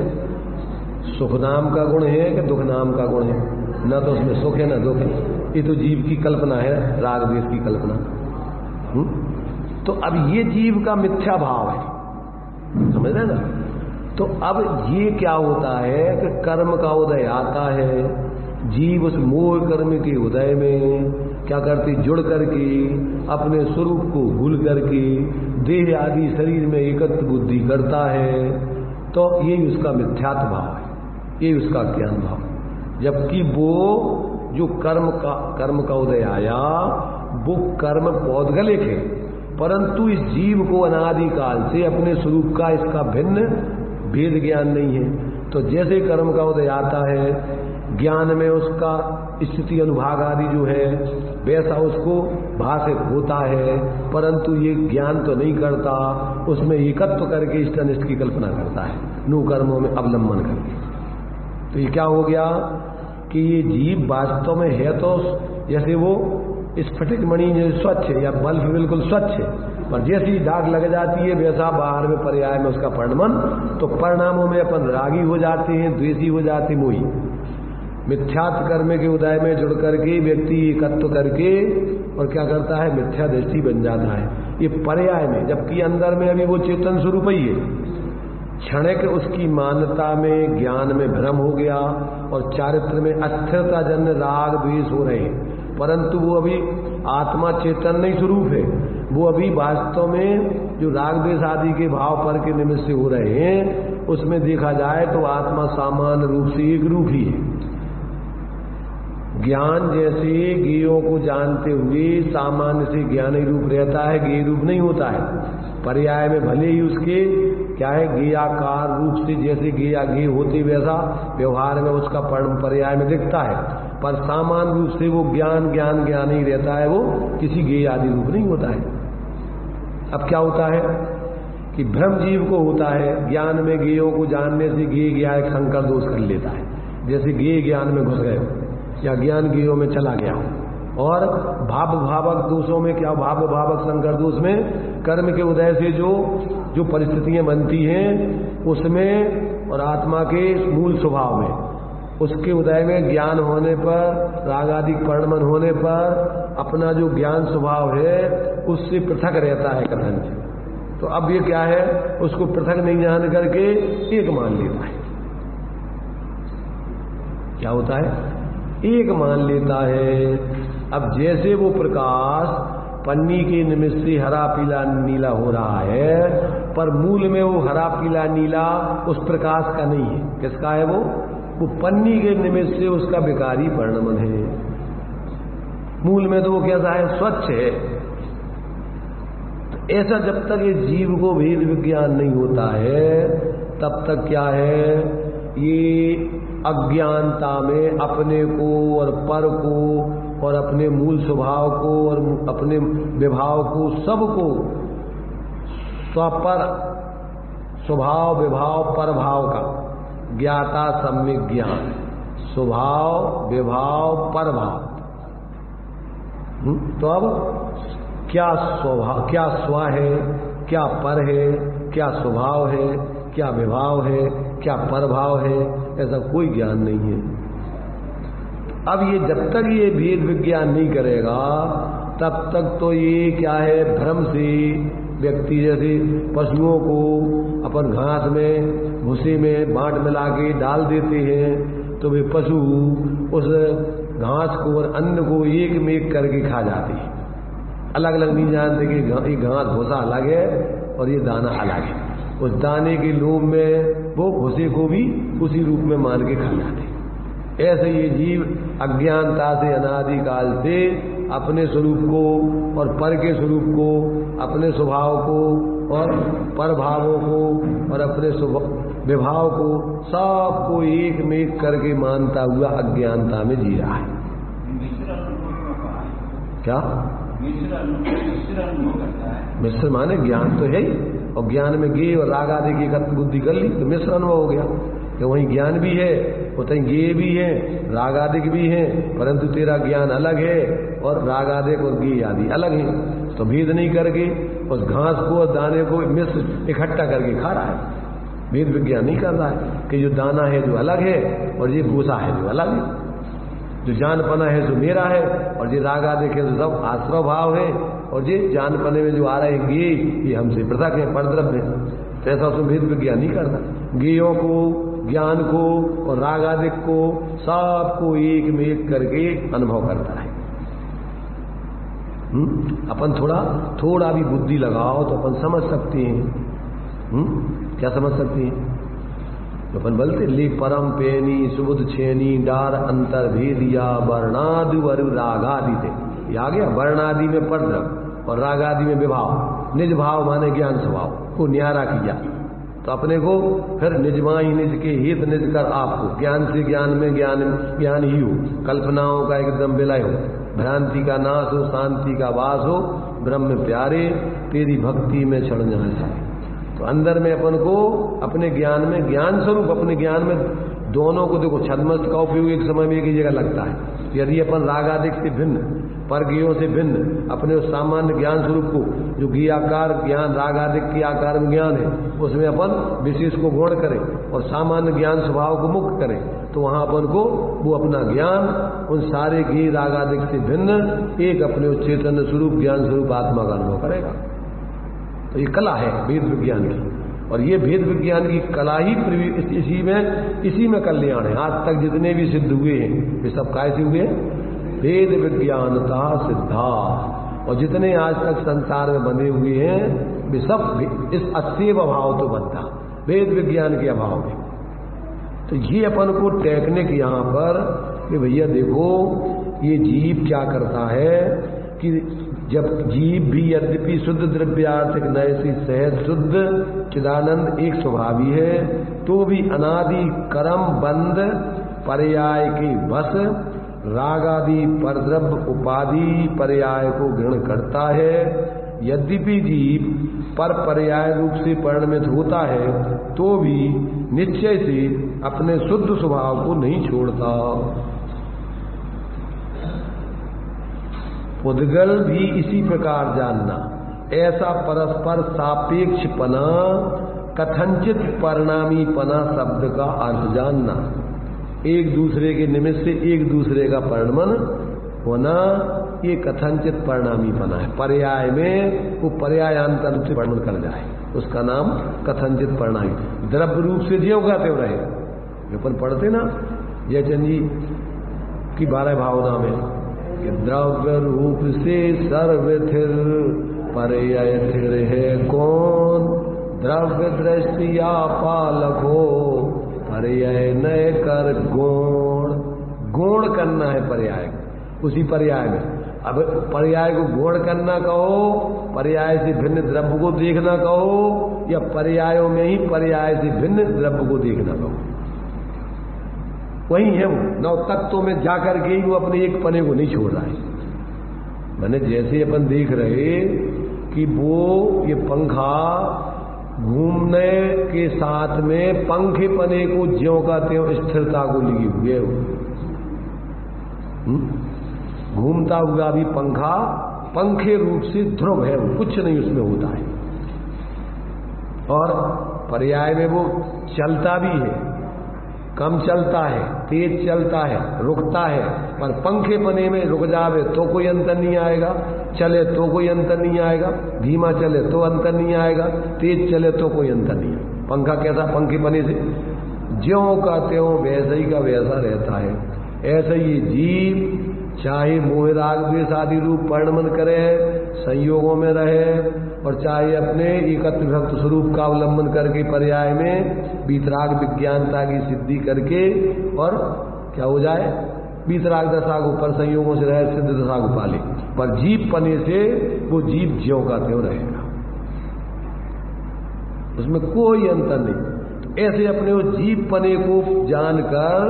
सुख नाम का गुण है कि दुख नाम का गुण है? ना तो उसमें सुख है ना दुख है। ये तो जीव की कल्पना है, राग द्वेष की कल्पना। तो अब ये जीव का मिथ्या भाव है, समझ रहे ना? तो अब ये क्या होता है कि कर्म का उदय आता है, जीव उस मोह कर्म के उदय में क्या करती? जुड़ करके अपने स्वरूप को भूल करके देह आदि शरीर में एकत्र बुद्धि करता है। तो यही उसका मिथ्यात्व भाव है, यही उसका ज्ञान भाव। जबकि वो जो कर्म का उदय आया वो कर्म पौद्गलिक है, परंतु इस जीव को अनादिकाल से अपने स्वरूप का इसका भिन्न भेद ज्ञान नहीं है। तो जैसे कर्म का उदय आता है, ज्ञान में उसका स्थिति अनुभाग आदि जो है वैसा उसको भाषित होता है, परंतु ये ज्ञान तो नहीं करता, उसमें एकत्व करके इष्ट अनिष्ट की कल्पना करता है, नु कर्मों में अवलंबन करके। तो ये क्या हो गया कि ये जीव वास्तव में है तो जैसे वो स्फटिक मणि जैसे स्वच्छ है, या बल्ब बिल्कुल स्वच्छ है, पर जैसी दाग लग जाती है वैसा बाहर में पर्याय में उसका परिणमन। तो परिणामों में अपन रागी हो जाते हैं, द्वेषी हो जाते हैं, मोही। मिथ्यात्व कर्म के उदय में जुड़ करके व्यक्ति एकत्व करके और क्या करता है? मिथ्या दृष्टि बन जाता है, ये पर्याय में। जबकि अंदर में अभी वो चेतन स्वरूप ही है। क्षणिक उसकी मान्यता में, ज्ञान में भ्रम हो गया, और चारित्र में अस्थिरता जन्य राग द्वेष हो रहे हैं, परंतु वो अभी आत्मा चेतन नहीं स्वरूप है। वो अभी वास्तव में जो राग द्वेष आदि के भाव पर के निमित्त से हो रहे हैं, उसमें देखा जाए तो आत्मा सामान्य रूप से एक रूप ही है। ज्ञान जैसे गेयों को जानते हुए सामान्य से ज्ञानी रूप रहता है, गेय रूप नहीं होता है। पर्याय में भले ही उसके क्या है, गेयाकार रूप से जैसे गेया गेय होते वैसा व्यवहार में उसका पर्याय में दिखता है, पर सामान्य रूप से वो ज्ञान ही रहता है, वो किसी गेय आदि रूप नहीं होता है। अब क्या होता है कि भ्रम जीव को होता है, ज्ञान में गेयों को जानने से गेय ज्ञा एक संकर दोष कर लेता है। जैसे गेय ज्ञान में घुस गए या ज्ञान गेयों में चला गया, और भावक दोषों में क्या, भावक संकर दोष में कर्म के उदय से जो परिस्थितियां बनती हैं उसमें, और आत्मा के मूल स्वभाव में उसके उदय में ज्ञान होने पर, राग आदि परिणमन होने पर अपना जो ज्ञान स्वभाव है उससे पृथक रहता है कथनचित। तो अब ये क्या है, उसको पृथक नहीं जान करके एक मान लेता है। क्या होता है, एक मान लेता है। अब जैसे वो प्रकाश पन्नी के निमित्त से हरा पीला नीला हो रहा है, पर मूल में वो हरा पीला नीला उस प्रकाश का नहीं है। किसका है वो पन्नी के निमित्त से उसका विकारी परिणमन है। मूल में तो वो कैसा है, स्वच्छ है। तो ऐसा जब तक ये जीव को भेद विज्ञान नहीं होता है तब तक क्या है, ये अज्ञानता में अपने को और पर को और अपने मूल स्वभाव को और अपने विभाव को सबको स्वपर स्वभाव विभाव पर भाव का ज्ञाता सम्यक ज्ञान, स्वभाव विभाव पर भाव। तो अब क्या स्वभाव, क्या स्व है, क्या पर है, क्या स्वभाव है, क्या विभाव है, क्या परभाव है, ऐसा कोई ज्ञान नहीं है। अब ये जब तक ये भेद विज्ञान नहीं करेगा तब तक तो ये क्या है, भ्रम से व्यक्ति जैसे पशुओं को अपन घास में भूसे में बांट मिला के डाल देते हैं तो वे पशु उस घास को और अन्न को एक में एक करके खा जाते हैं। अलग अलग नहीं जानते कि ये घास भूसा अलग है और ये दाना अलग है। उस दाने के लोभ में वो भूसे को भी उसी रूप में मान के खा जाते हैं। ऐसे ये जीव अज्ञानता से अनादिकाल से अपने स्वरूप को और पर के स्वरूप को, अपने स्वभाव को और पर भावों को और अपने विभाव को सबको एक में एक करके मानता हुआ अज्ञानता में जी रहा है। क्या मिश्र माने ज्ञान तो है ही, और ज्ञान में गे और राग आदि की एकत्र बुद्धि कर ली तो मिश्र अनुभव हो गया कि वहीं ज्ञान भी है, उतनी गे भी है, राग आदि भी है, परंतु तेरा ज्ञान अलग है और राग आदि और गे आदि अलग है। तो भेद नहीं करके उस घास को और दाने को मिश्र इकट्ठा करके खा रहा है। भेद विज्ञान नहीं कर रहा है कि जो दाना है जो अलग है और ये भूसा है जो अलग है, जो जानपना है जो मेरा है और ये राग आदि के तो सब आश्रव भाव है, और ये जानपने में जो आ रहे हैं गे ये हमसे पृथक है, परद्रव्य है। तो ऐसा उसमें भेद विज्ञान नहीं करता। गेयों को, ज्ञान को और राग आदि को सबको एक में एक करके अनुभव करता है। अपन थोड़ा भी बुद्धि लगाओ तो अपन समझ सकते हैं। क्या समझ सकते हैं? तो अपन बोलते ले परम पेनी सुबुध छेनी डार अंतर भेदिया वर्णादि वरु रागादि थे। ये आ गया, वर्णादि में परद्रव्य और रागादि में विभाव। निज भाव माने ज्ञान स्वभाव को न्यारा किया तो अपने को फिर निजमाई निज के हित निज कर आपको, ज्ञान से ज्ञान में ज्ञान ही हो, कल्पनाओं का एकदम विलय हो, भ्रांति का नाश हो, शांति का वास हो, ब्रह्म प्यारे तेरी भक्ति में चढ़ जाए। तो अंदर में अपन को अपने ज्ञान में ज्ञान स्वरूप, अपने ज्ञान में दोनों को देखो, छद्मस्त का उपयोग एक समय में एक ही जगह लगता है। यदि अपन रागादिक से भिन्न, परगियों से भिन्न अपने उस सामान्य ज्ञान स्वरूप को, जो ज्ञाकार ज्ञान रागादिक के आकार में ज्ञान है, उसमें अपन विशेष को गौण करें और सामान्य ज्ञान स्वभाव को मुक्त करें, तो वहां अपन को वो अपना ज्ञान उन सारे ज्ञ रागादिक से भिन्न एक अपने उस चैतन्य स्वरूप ज्ञान स्वरूप आत्मा का अनुभव करेगा। तो ये कला है वेद विज्ञान की, और ये भेद विज्ञान की कला ही इसी में कल्याण है। आज तक जितने भी सिद्ध हुए हैं वे सब कैसे हुए? वेद विज्ञानता सिद्धा। और जितने आज तक संसार में बने हुए हैं वे सब इस अस्यव अभाव तो बनता, वेद विज्ञान के अभाव में। तो ये अपन को टेक्निक यहाँ पर कि भैया देखो ये जीव क्या करता है कि जब जीव भी यद्यपि शुद्ध द्रव्यार्थिक नए से सहज शुद्ध चिदानंद एक स्वभावी है, तो भी अनादि कर्म बंद पर्याय के बस रागादि परद्रव्य उपाधि पर्याय को ग्रहण करता है। यद्यपि जीव पर पर्याय रूप से परिणमित होता है तो भी निश्चय से अपने शुद्ध स्वभाव को नहीं छोड़ता। उद्गल भी इसी प्रकार जानना, ऐसा परस्पर सापेक्षपना कथनचित परिणामीपना शब्द का अर्थ जानना। एक दूसरे के निमित्त से एक दूसरे का परिणमन होना, ये कथनचित परिणामीपना है। पर्याय में वो पर्यायांतर से परिणमन कर जाए, उसका नाम कथनचित परिणामी। द्रव्य रूप से ज्यों का त्यों रहे, अपन पढ़ते ना जयचंद जी की 12 भावना में कि द्रव्य रूप से सर्वथिर पर्याय थिर है कौन, द्रव्य दृष्टिया पालको पर्याय नय कर गौण। गौण करना है पर्याय, उसी पर्याय में। अब पर्याय को गौण करना कहो, पर्याय से भिन्न द्रव्य को देखना कहो, या पर्यायों में ही पर्याय से भिन्न द्रव्य को देखना कहो, वही है वो। नौ तत्वों में जाकर के ही वो अपने एक पने को नहीं छोड़ रहा है। मैंने जैसे अपन देख रहे कि वो ये पंखा घूमने के साथ में पंखे पने को ज्यों का त्यों स्थिरता को लिए हुए, घूमता हुआ भी पंखा पंखे रूप से ध्रुव है, वो कुछ नहीं उसमें होता है। और पर्याय में वो चलता भी है, कम चलता है, तेज चलता है, रुकता है, पर पंखे पने में रुक जावे तो कोई अंतर नहीं आएगा, चले तो कोई अंतर नहीं आएगा, धीमा चले तो अंतर नहीं आएगा, तेज चले तो कोई अंतर नहीं है। पंखा कैसा, पंखे पने से ज्यों का त्यों वैसा ही का वैसा रहता है। ऐसे ही जीव चाहे मोह राग द्वेष आदि रूप परिणमन करे, संयोगों में रहे, और चाहे अपने एकत्व विभक्त स्वरूप का अवलंबन करके पर्याय में वीतराग विज्ञानता की सिद्धि करके और क्या हो जाए, वीतराग दशा को पर संयोगों से रहे, सिद्ध दशा को पाले, पर जीव पने से वो जीव ज्यों का त्यों रहेगा, उसमें कोई अंतर नहीं। तो ऐसे अपने उस जीव पने को जानकर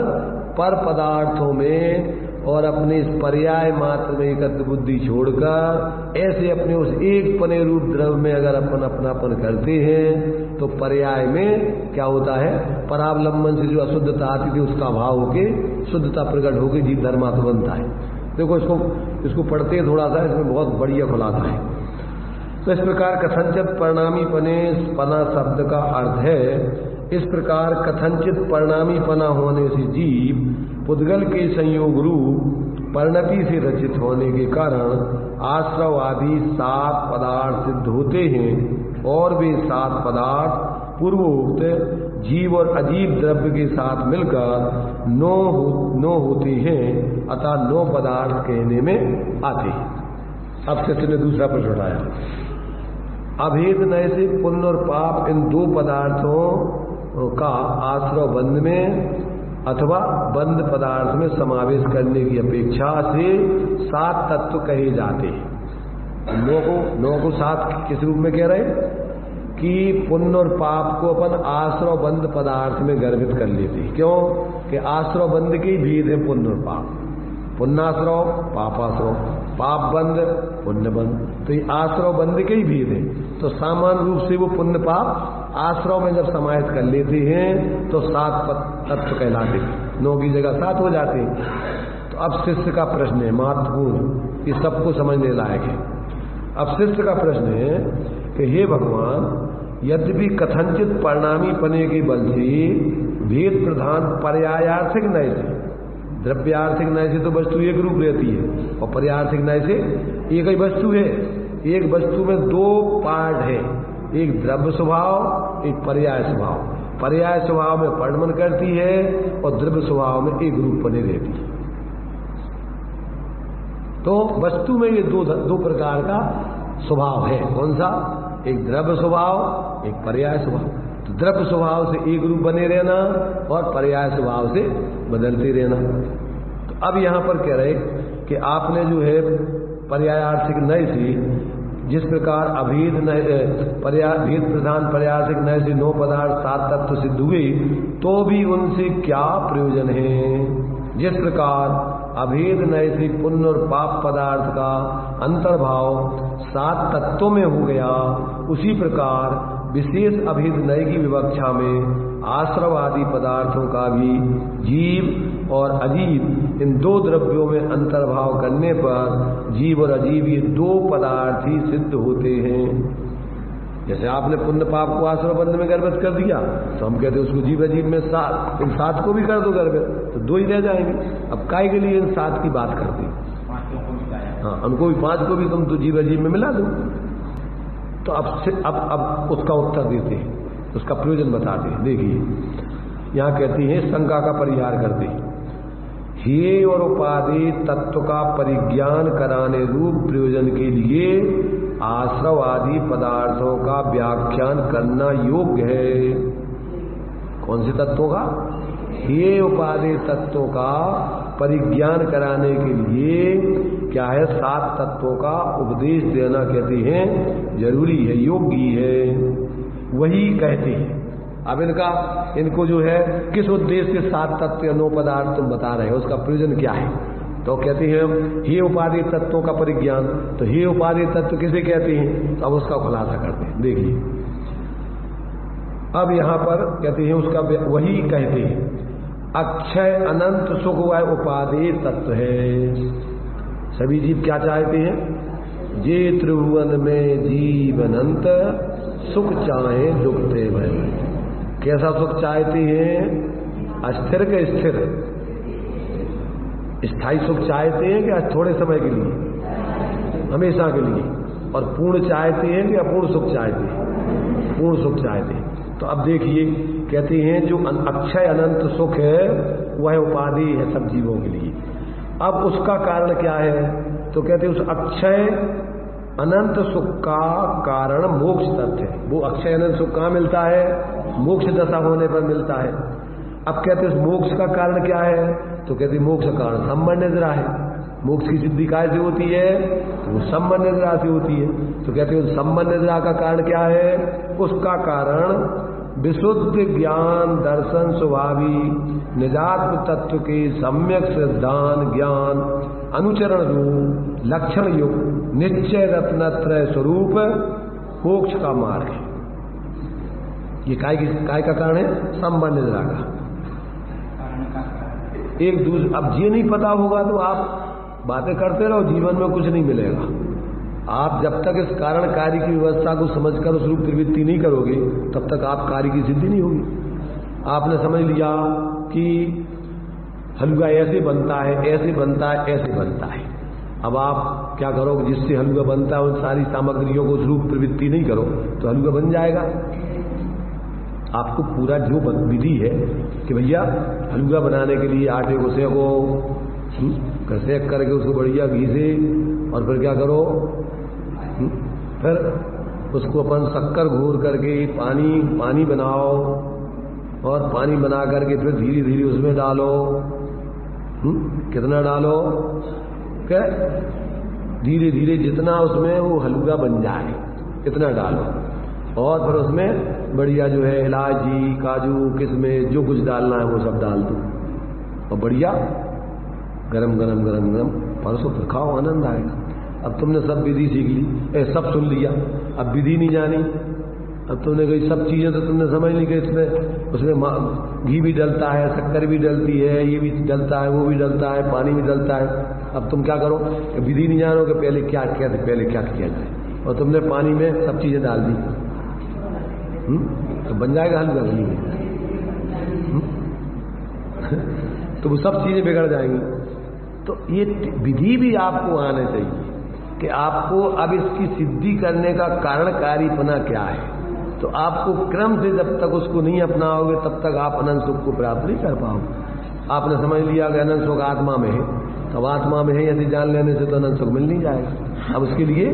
पर पदार्थों में और अपने इस पर्याय मात्र में एकत्र बुद्धि छोड़कर ऐसे अपने उस एक पने रूप द्रव्य में अगर अपन अपनापन करते हैं तो पर्याय में क्या होता है, परावलंबन से जो अशुद्धता आती थी उसका भाव होके शुद्धता प्रकट होकर जीव धर्मात्मा बनता है। देखो इसको पढ़ते हैं थोड़ा सा, इसमें बहुत बढ़िया खुलासा है। तो इस प्रकार कथनचित परिणामी पने पना शब्द का अर्थ है, इस प्रकार कथनचित परिणामी पना होने से जीव पुद्गल के संयोग रूप परिणति से रचित होने के कारण आश्रव आदि 7 पदार्थ सिद्ध होते हैं, और वे 7 पदार्थ पूर्वोक्त जीव और अजीव द्रव्य के साथ मिलकर 9 होते हैं, अतः 9 पदार्थ कहने में आते हैं। अब शिष्य ने दूसरा प्रश्न उठाया, अभेद नय से पुण्य और पाप इन 2 पदार्थों का आश्रव बंध में अथवा बंद पदार्थ में समावेश करने की अपेक्षा से 7 तत्व कहे जाते हैं। 9 को 7 किस रूप में कह रहे कि पुण्य और पाप को अपन आश्रव बंद पदार्थ में गर्भित कर लेते हैं। क्यों कि आश्रव बंद के ही भेद है पुण्य और पाप, पुण्याश्रव पापाश्रव, पाप बंद पुण्य बंद, तो ये आश्रव बंद के ही भेद है। तो सामान्य रूप से वो पुण्य पाप आश्रव में जब समाहित कर लेते हैं तो 7 तत्व कहलाते हैं, 9 की जगह 7 हो जाते हैं। तो अब शिष्य का प्रश्न है महत्वपूर्ण, ये सबको समझने लायक है। अब शिष्य का प्रश्न है कि हे भगवान, यद्यपि कथनचित परिणामी पने के बल से भेद प्रधान पर्यायार्थिक नय से, द्रव्यार्थिक नय से तो वस्तु एक रूप रहती है, और पर्यायार्थिक नय से एक ही वस्तु है। एक वस्तु में 2 पार्ट है, एक द्रव्य स्वभाव, एक पर्याय स्वभाव। पर्याय स्वभाव में परिणमन करती है और द्रव्य स्वभाव में एक रूप बने रहती है। तो वस्तु में ये दो प्रकार का स्वभाव है। कौन सा? एक द्रव्य स्वभाव, एक पर्याय स्वभाव। तो द्रव्य स्वभाव से एक रूप बने रहना और पर्याय स्वभाव से बदलते रहना। तो अब यहां पर कह रहे कि आपने जो है पर्यायार्थिक नय से जिस प्रकार अभेद भेद प्रधान पर्यायार्थिक नय से 9 पदार्थ 7 तत्व सिद्ध हुए, तो भी उनसे क्या प्रयोजन है? जिस प्रकार अभेद नय से पुण्य और पाप पदार्थ का अंतर्भाव 7 तत्वों में हो गया, उसी प्रकार विशेष अभेद नय की विवक्षा में आश्रव आदि पदार्थों का भी जीव और अजीव इन 2 द्रव्यों में अंतर्भाव करने पर जीव और अजीव ये 2 पदार्थ ही सिद्ध होते हैं। जैसे आपने पुण्य पाप को आश्रय बंध में गर्भित कर दिया, तो हम कहते हैं उसको जीव अजीब में सात, इन 7 को भी कर दो गर्भित, तो 2 ही रह जाएंगे। अब काय के लिए इन 7 की बात करती? हाँ, उनको भी 5 को भी तुम तो जीव अजीब में मिला दो। तो अब उसका उत्तर देते हैं, उसका प्रयोजन बताते हैं। देखिए यहाँ कहती है शंका का परिहार करते हैं, हे और उपाधि तत्व का परिज्ञान कराने रूप प्रयोजन के लिए आश्रव आदि पदार्थों का व्याख्यान करना योग्य है। कौन से तत्वों का? हे उपाधि तत्वों का परिज्ञान कराने के लिए क्या है, 7 तत्वों का उपदेश देना कहते हैं जरूरी है, योग्य है। वही कहते हैं। अब इनको जो है किस उद्देश्य से 7 तत्व या 9 पदार्थ तुम बता रहे हो, उसका प्रयोजन क्या है? तो कहते हैं हे उपाधि तत्वों का परिज्ञान। तो हे उपाधि तत्व किसे कहते हैं? तो अब उसका खुलासा करते हैं। देखिए अब यहां पर कहते हैं उसका वही कहते हैं अक्षय अनंत सुख वह उपाधि तत्व है। सभी जीव क्या चाहते हैं? जे त्रिभुवन में जीव अनंत सुख चाहे दुखते भय। कैसा सुख चाहते हैं? अस्थिर के स्थिर, स्थायी सुख चाहते हैं कि थोड़े समय के लिए, हमेशा के लिए? और पूर्ण चाहते हैं कि अपूर्ण सुख चाहते हैं? पूर्ण सुख चाहते हैं। तो अब देखिए कहते हैं जो अक्षय अनंत सुख है वह उपाधि है सब जीवों के लिए। अब उसका कारण क्या है? तो कहते हैं उस अक्षय अनंत सुख का कारण मोक्ष तत्व है। वो अक्षय अनंत सुख कहाँ मिलता है? मोक्ष दशा होने पर मिलता है। अब कहते हैं मोक्ष का कारण क्या है? तो कहते मोक्ष का कारण संबंध निद्रा है। मोक्ष की सिद्धि कैसे होती है? वो संबंध निद्रा से होती है। तो कहते हैं संबंध निद्रा का कारण क्या है? उसका कारण विशुद्ध ज्ञान दर्शन स्वभावी निजात्म तत्व के सम्यक सिद्धांत ज्ञान अनुचरण रूप लक्षण युक्त निश्चय रत्नत्रय स्वरूप मोक्ष का मार्ग है। ये काय का कारण है? संबंध निद्रा का। एक दूसरे अब ये नहीं पता होगा तो आप बातें करते रहो, जीवन में कुछ नहीं मिलेगा। आप जब तक इस कारण कार्य की व्यवस्था को समझकर उस रूप प्रवृत्ति नहीं करोगे तब तक आप कार्य की सिद्धि नहीं होगी। आपने समझ लिया कि हलवा ऐसे बनता है, ऐसे बनता है, ऐसे बनता है। अब आप क्या करो, जिससे हलवा बनता है उन सारी सामग्रियों को उस रूप प्रवृत्ति नहीं करो तो हलवा बन जाएगा। आपको पूरा जो विधि है कि भैया हलवा बनाने के लिए आटे को सेको, सेक करके उसको बढ़िया घी से, और फिर क्या करो, फिर उसको अपन शक्कर घोर करके पानी बनाओ, और पानी बना करके फिर धीरे धीरे उसमें डालो। कितना डालो? क्या धीरे धीरे जितना उसमें वो हलवा बन जाए इतना डालो, और फिर उसमें बढ़िया जो है इलायची काजू किशमिश जो कुछ डालना है वो सब डाल दो, और बढ़िया गरम गरम गरम गरम परसों फिर खाओ, आनंद आएगा। अब तुमने सब विधि सीख ली, सब सुन लिया, अब विधि नहीं जानी। अब तुमने कही सब चीजें तो तुमने समझ ली कि इसमें उसमें घी भी डलता है, शक्कर भी डलती है, ये भी डलता है, वो भी डलता है, पानी भी डलता है। अब तुम क्या करो, विधि नहीं जानो कि पहले क्या किया था, पहले क्या किया जाए, और तुमने पानी में सब चीजें डाल दी, तो बन जाएगा हलवा घी में। तो वो सब चीजें बिगड़ जाएंगी। तो ये विधि भी आपको आना चाहिए कि आपको अब इसकी सिद्धि करने का कारणकारीपना क्या है। तो आपको क्रम से जब तक उसको नहीं अपनाओगे तब तक आप अनंत सुख को प्राप्त नहीं कर पाओगे। आपने समझ लिया कि अनंत सुख आत्मा में है, तब आत्मा में है यदि जान लेने से तो अनंत सुख मिल नहीं जाएगा। अब उसके लिए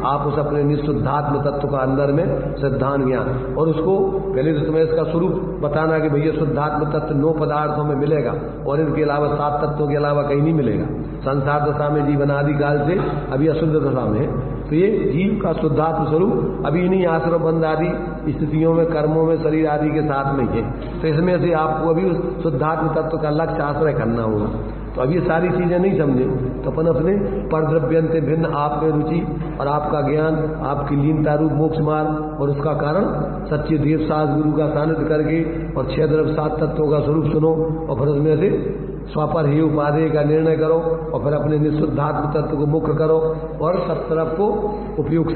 आप उस अपने निःशुद्धात्म तत्व का अंदर में सिद्धांत ज्ञान, और उसको पहले तो तुम्हें इसका स्वरूप बताना कि भैया शुद्धात्म तत्व 9 पदार्थों में मिलेगा, और इनके अलावा 7 तत्वों के अलावा कहीं नहीं मिलेगा। संसार दशा में जीवन आदि काल से अभी अशुद्ध दशा में है, तो ये जीव का शुद्धात्म स्वरूप अभी इन्हीं आश्रम बंद आदि स्थितियों में कर्मों में शरीर आदि के साथ में है। तो इसमें से आपको अभी उस शुद्धात्म तत्व का लक्ष्य आश्रय करना होगा। तो अब ये सारी चीजें नहीं समझे तो अपन अपने परद्रव्यंते भिन्न आप में रुचि और आपका ज्ञान, आपकी लीनता रूप मोक्ष मार्ग, और उसका कारण सच्चे देव सास गुरु का सानिध्य करके और 6 द्रव्य 7 तत्वों का स्वरूप सुनो, और फिर उसमें से स्वापर ही उपाधि का निर्णय करो और फिर अपने निःशुद्धात्म तत्व को मुक्त करो और सब तरफ को उपयोग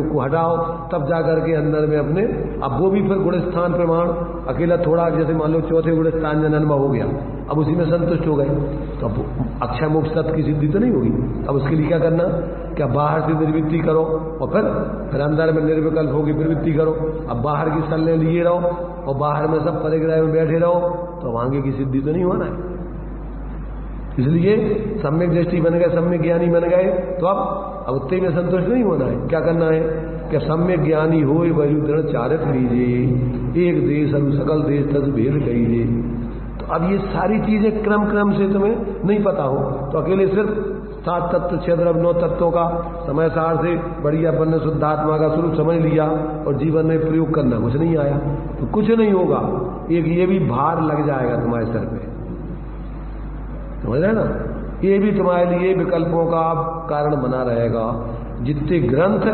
को हटाओ, तब जाकर के अंदर में अपने, अब वो भी फिर गुणस्थान प्रमाण अकेला थोड़ा, जैसे मान लो चौथे गुणस्थान जन्म हो गया, अब उसी में संतुष्ट हो गए, तो अब अक्षय मोक्ष तत्व की सिद्धि तो नहीं होगी। अब उसके लिए क्या करना, क्या बाहर से निर्वृत्ति करो और फिर अंदर में निर्विकल्प होगी प्रवृत्ति करो। अब बाहर की सल्ले लिए रहो और बाहर में सब परिग्रह में बैठे रहो, तो आगे की सिद्धि तो नहीं होना है। इसलिए सम्यक दृष्टि बन गए, सम्यक ज्ञानी बन गए, तो अब उतने में संतुष्ट नहीं होना है। क्या करना है कि सम्यक ज्ञानी हो वही दृढ़ चारित लीजिए, एक देश अरु सकल देश तस भेद कहिए। तो अब ये सारी चीजें क्रम क्रम से तुम्हें नहीं पता हो, तो अकेले सिर्फ 7 तत्व 6 द्रव्य 9 तत्वों का समय सार से बढ़िया बन्न शुद्धात्मा का स्वरूप समझ लिया और जीवन में प्रयोग करना कुछ नहीं आया, तो कुछ नहीं होगा। एक ये भी भार लग जाएगा तुम्हारे सर पे, समझ रहे ना, ये भी तुम्हारे लिए विकल्पों का कारण बना रहेगा। जितने ग्रंथ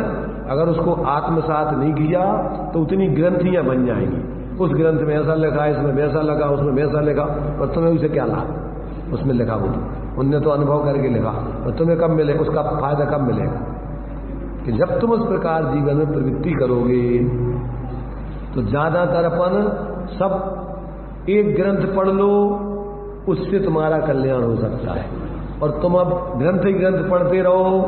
अगर उसको आत्मसात नहीं किया तो उतनी ग्रंथियां बन जाएंगी। उस ग्रंथ में ऐसा लिखा, इसमें वैसा लगा, उसमें वैसा लिखा, और तुम्हें उसे क्या लाभ, उसमें लिखा वो उनने तो अनुभव करके लिखा, और तुम्हें कब मिले, उसका फायदा कब मिलेगा। कि जब तुम उस प्रकार जीवन में प्रवृत्ति करोगे तो ज्यादातर अपन सब एक ग्रंथ पढ़ लो, उससे तुम्हारा कल्याण हो सकता है। और तुम अब ग्रंथ ही ग्रंथ पढ़ते रहो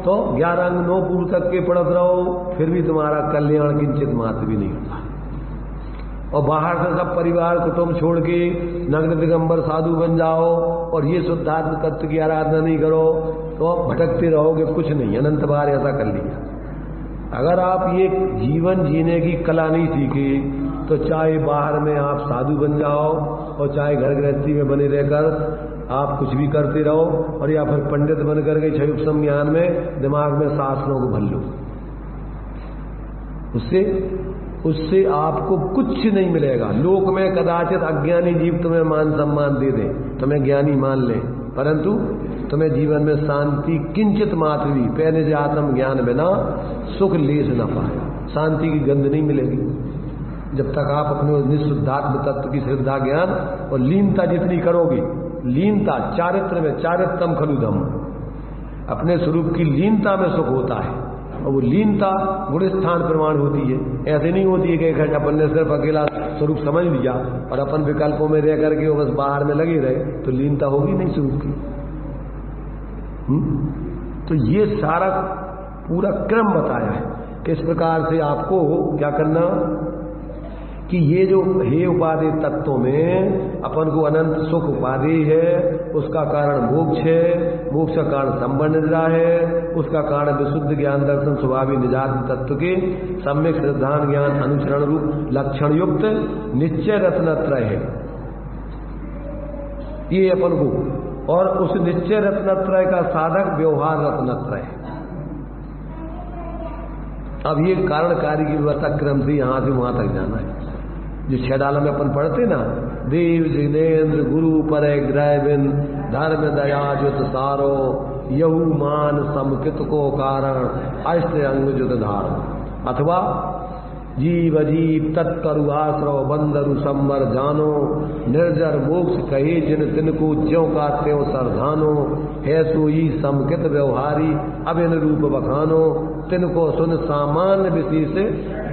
तो 11 अंग 9 पूर्व तक के पढ़ते रहो, फिर भी तुम्हारा कल्याण किंचित मात्र भी नहीं होता। और बाहर से सब परिवार कुटुंब छोड़ के नग्न दिगंबर साधु बन जाओ और ये शुद्धात्म तत्व की आराधना नहीं करो तो भटकते रहोगे, कुछ नहीं। अनंत बार ऐसा कर लिया। अगर आप ये जीवन जीने की कला नहीं सीखे तो चाहे बाहर में आप साधु बन जाओ और चाहे घर गृहस्थी में बने रहकर आप कुछ भी करते रहो, और या फिर पंडित बन करके क्षयोपम ज्ञान में दिमाग में शास्त्रों को भर लो, उससे आपको कुछ नहीं मिलेगा। लोक में कदाचित अज्ञानी जीव तुम्हें मान सम्मान दे दें, तुम्हें ज्ञानी मान लें, परंतु तुम्हें जीवन में शांति किंचित मात्र भी, पहले से आत्म ज्ञान बिना सुख लेस न पाए, शांति की गंध नहीं मिलेगी जब तक आप अपने निःशुद्धात्म तत्व की श्रद्धा ज्ञान और लीनता जितनी करोगे। लीनता चारित्र में, चारित्रम खलु धम्म, अपने स्वरूप की लीनता में सुख होता है, और वो लीनता गुणस्थान प्रमाण होती है। ऐसे नहीं होती है कि अपन ने सिर्फ अकेला स्वरूप समझ लिया और अपन विकल्पों में रह करके बस बाहर में लगे रहे, तो लीनता होगी नहीं स्वरूप की। तो ये सारा पूरा क्रम बताया है कि इस प्रकार से आपको क्या करना कि ये जो हे उपाधि तत्वों में अपन को अनंत सुख उपाधि है, उसका कारण मोक्ष है, मोक्ष का कारण संबंध निद्रा है, उसका कारण विशुद्ध ज्ञान दर्शन स्वभावी निजात तत्व के सम्यक श्रद्धान ज्ञान अनुसरण रूप लक्षण युक्त निश्चय रत्नत्रय है ये अपन को, और उस निश्चय रत्नत्रय का साधक व्यवहार रत्नत्रय है। अब ये कारण कार्य की व्यवस्था क्रम से यहां से वहां तक जाना है। जो 6 डाला में अपन पढ़ते ना, देव जिनेन्द्र गुरु पर ग्रह बिन धर्म दया जुत सारो यहू मान समकित को कारण अष्ट अंग जुत धारो, अथवा जीव अजीव तत्करु आश्रव बंदरु संवर जानो निर्जर मोक्ष कहे जिन तिनको ज्यों का त्यों सरधानो है सोई समकित व्यवहारी अभिन रूप बखानो तिनको सुन सामान्य विशेष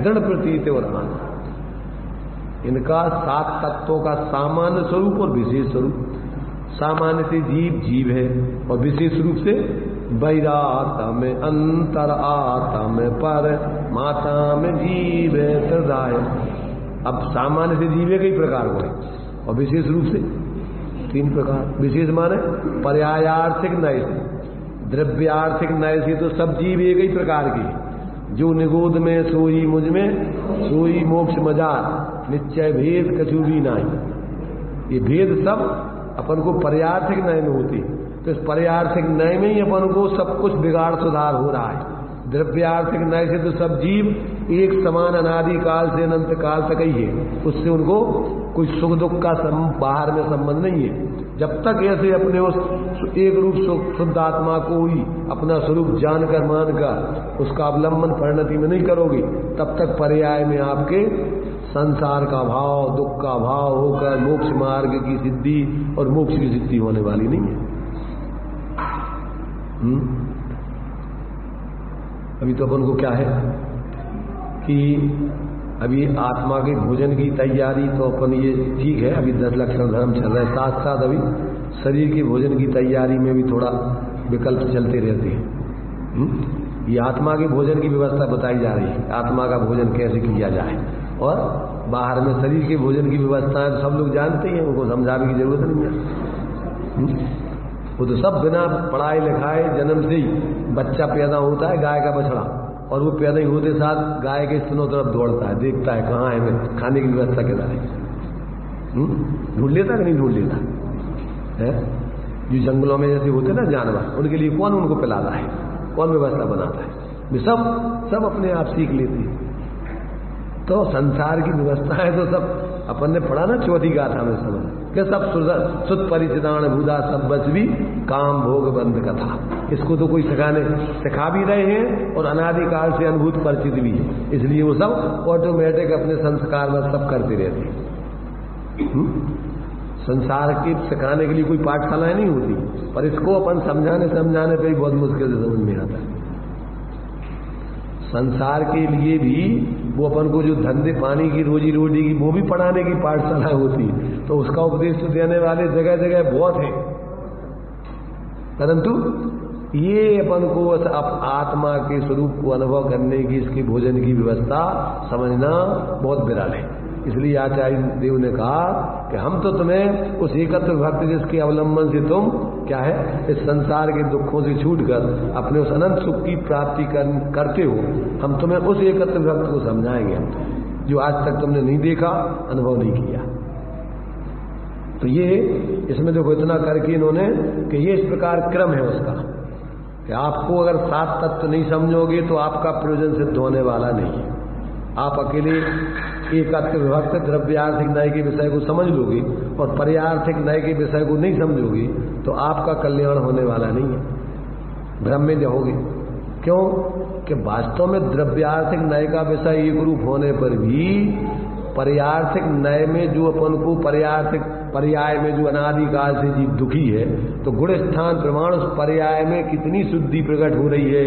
दृढ़ प्रतीत और आनो। इनका 7 तत्वों का सामान्य स्वरूप और विशेष स्वरूप, सामान्य से जीव जीव है और विशेष रूप से बैरात्म अंतर आत्म पर माता में जीव है सदाय। अब सामान्य से जीव कई प्रकार हुए और विशेष रूप से 3 प्रकार। विशेष माने पर्यायार्थिक नय से, द्रव्यार्थिक नय से तो सब जीव एक ही प्रकार के, जो निगोद में सोई मुझ में सोई मोक्ष मजार निश्चय भेद कछु भी नहीं। ये भेद सब अपन को पर्यार्थिक नय में होती, तो इस पर्यार्थिक नय में ही अपन को सब कुछ बिगाड़ सुधार हो रहा है। द्रव्यार्थिक नय से तो सब जीव एक समान अनादि काल से अनंत काल तक ही है, उससे उनको कोई सुख दुख का बाहर में संबंध नहीं है। जब तक ऐसे अपने उस एक रूप शुद्ध आत्मा को ही अपना स्वरूप जानकर मानकर उसका अवलंबन परिणति में नहीं करोगे, तब तक पर्याय में आपके संसार का भाव, दुख का भाव होकर मोक्ष मार्ग की सिद्धि और मोक्ष की सिद्धि होने वाली नहीं है। अभी तो अपन को क्या है कि अभी आत्मा के भोजन की तैयारी तो अपन ये ठीक है, अभी 10 लक्षण धर्म चल रहा है, साथ साथ अभी शरीर के भोजन की तैयारी में भी थोड़ा विकल्प चलते रहते हैं। ये आत्मा के भोजन की व्यवस्था बताई जा रही है, आत्मा का भोजन कैसे किया जाए, और बाहर में शरीर के भोजन की व्यवस्था है तो सब लोग जानते ही हैं, उनको समझाने की जरूरत नहीं है। वो तो सब बिना पढ़ाई लिखाए जन्म से ही बच्चा पैदा होता है, गाय का बछड़ा, और वो पैदा ही होते साथ गाय के स्तनों तरफ दौड़ता है, देखता है कहाँ है, मैं खाने की व्यवस्था क्या है, ढूंढ लेता कि नहीं ढूंढ लेता है। जो जंगलों में जैसे होते ना जानवर, उनके लिए कौन उनको पिलाता है, कौन व्यवस्था बनाता है, वे सब अपने आप सीख लेते हैं। तो संसार की व्यवस्था है तो सब अपन ने पढ़ा ना चौथी गाथा में समझ कि सब सुत परिचिदान भूदा सब बस भी काम भोग बंद कथा। इसको तो कोई सिखा भी रहे हैं और अनादिकाल से अनुभूत परिचित भी है, इसलिए वो सब ऑटोमेटिक अपने संस्कार में सब करते रहते हैं। संसार की सिखाने के लिए कोई पाठशालाएं नहीं होती, पर इसको अपन समझाने पे ही बहुत मुश्किल से समझ में आता है। संसार के लिए भी वो अपन को जो धंधे पानी की रोजी रोटी की वो भी पढ़ाने की पाठशाला होती, तो उसका उपदेश तो देने वाले जगह जगह बहुत हैं, परंतु ये अपन को आत्मा के स्वरूप को अनुभव करने की, इसके भोजन की व्यवस्था समझना बहुत विरल है। इसलिए आचार्य देव ने कहा कि हम तो तुम्हें उस एकत्र भक्त जिसके अवलंबन से तुम क्या है इस संसार के दुखों से छूटकर अपने उस अनंत सुख की प्राप्ति करते हो, हम तुम्हें उस एकत्र भक्त को समझाएंगे जो आज तक तुमने नहीं देखा, अनुभव नहीं किया। तो ये इसमें देखो इतना करके इन्होंने कि ये इस प्रकार क्रम है उसका कि आपको अगर 7 तत्व नहीं समझोगे तो आपका प्रयोजन सिद्ध होने वाला नहीं है। आप अकेले एकत्र विभक्त द्रव्यार्थिक न्याय के विषय को समझ लोगे और पर्यार्थिक न्याय के विषय को नहीं समझोगे तो आपका कल्याण होने वाला नहीं है, भ्रम में जाओगे। क्यों कि वास्तव में द्रव्यार्थिक न्याय का विषय एक रूप होने पर भी पर्यार्थिक न्याय में जो अपन को पर्यार्थिक पर्याय में जो अनादिकाल से जीव दुखी है, तो गुण स्थान प्रमाण उस पर्याय में कितनी शुद्धि प्रकट हो रही है।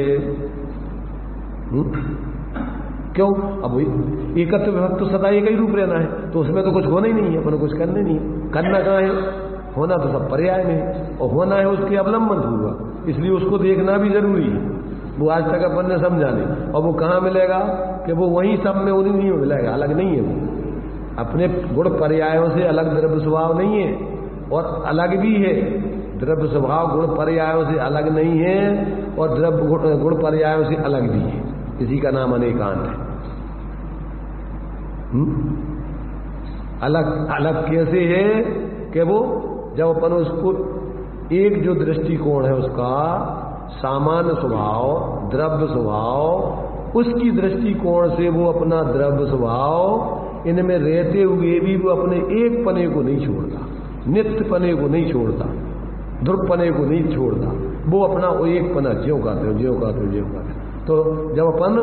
क्यों? अब एकत्र विभक्त तो सदा एक ही रूप रहना है, तो उसमें तो कुछ होना ही नहीं है, अपन कुछ करने नहीं है। करना कहाँ है? होना तो सब पर्याय में है, और होना है उसके अवलंबन हुआ, इसलिए उसको देखना भी जरूरी है। वो आज तक अपन ने समझा नहीं, और वो कहाँ मिलेगा कि वो वहीं सब में उन्हीं नहीं मिलेगा, अलग नहीं है। वो अपने गुण पर्यायों से अलग द्रव्य स्वभाव नहीं है, और अलग भी है। द्रव्य स्वभाव गुण पर्यायों से अलग नहीं है, और द्रव्य गुण पर्यायों से अलग भी है। इसी का नाम अनेकांत है। अलग अलग कैसे है कि वो जब अपन उसको एक जो दृष्टिकोण है उसका सामान्य स्वभाव द्रव्य स्वभाव, उसकी दृष्टिकोण से वो अपना द्रव्य स्वभाव इनमें रहते हुए भी वो अपने एक पने को नहीं छोड़ता, नित्य पने को नहीं छोड़ता, ध्रुव पने को नहीं छोड़ता, वो अपना वो एक पना ज्यों का त्यों। तो जब अपन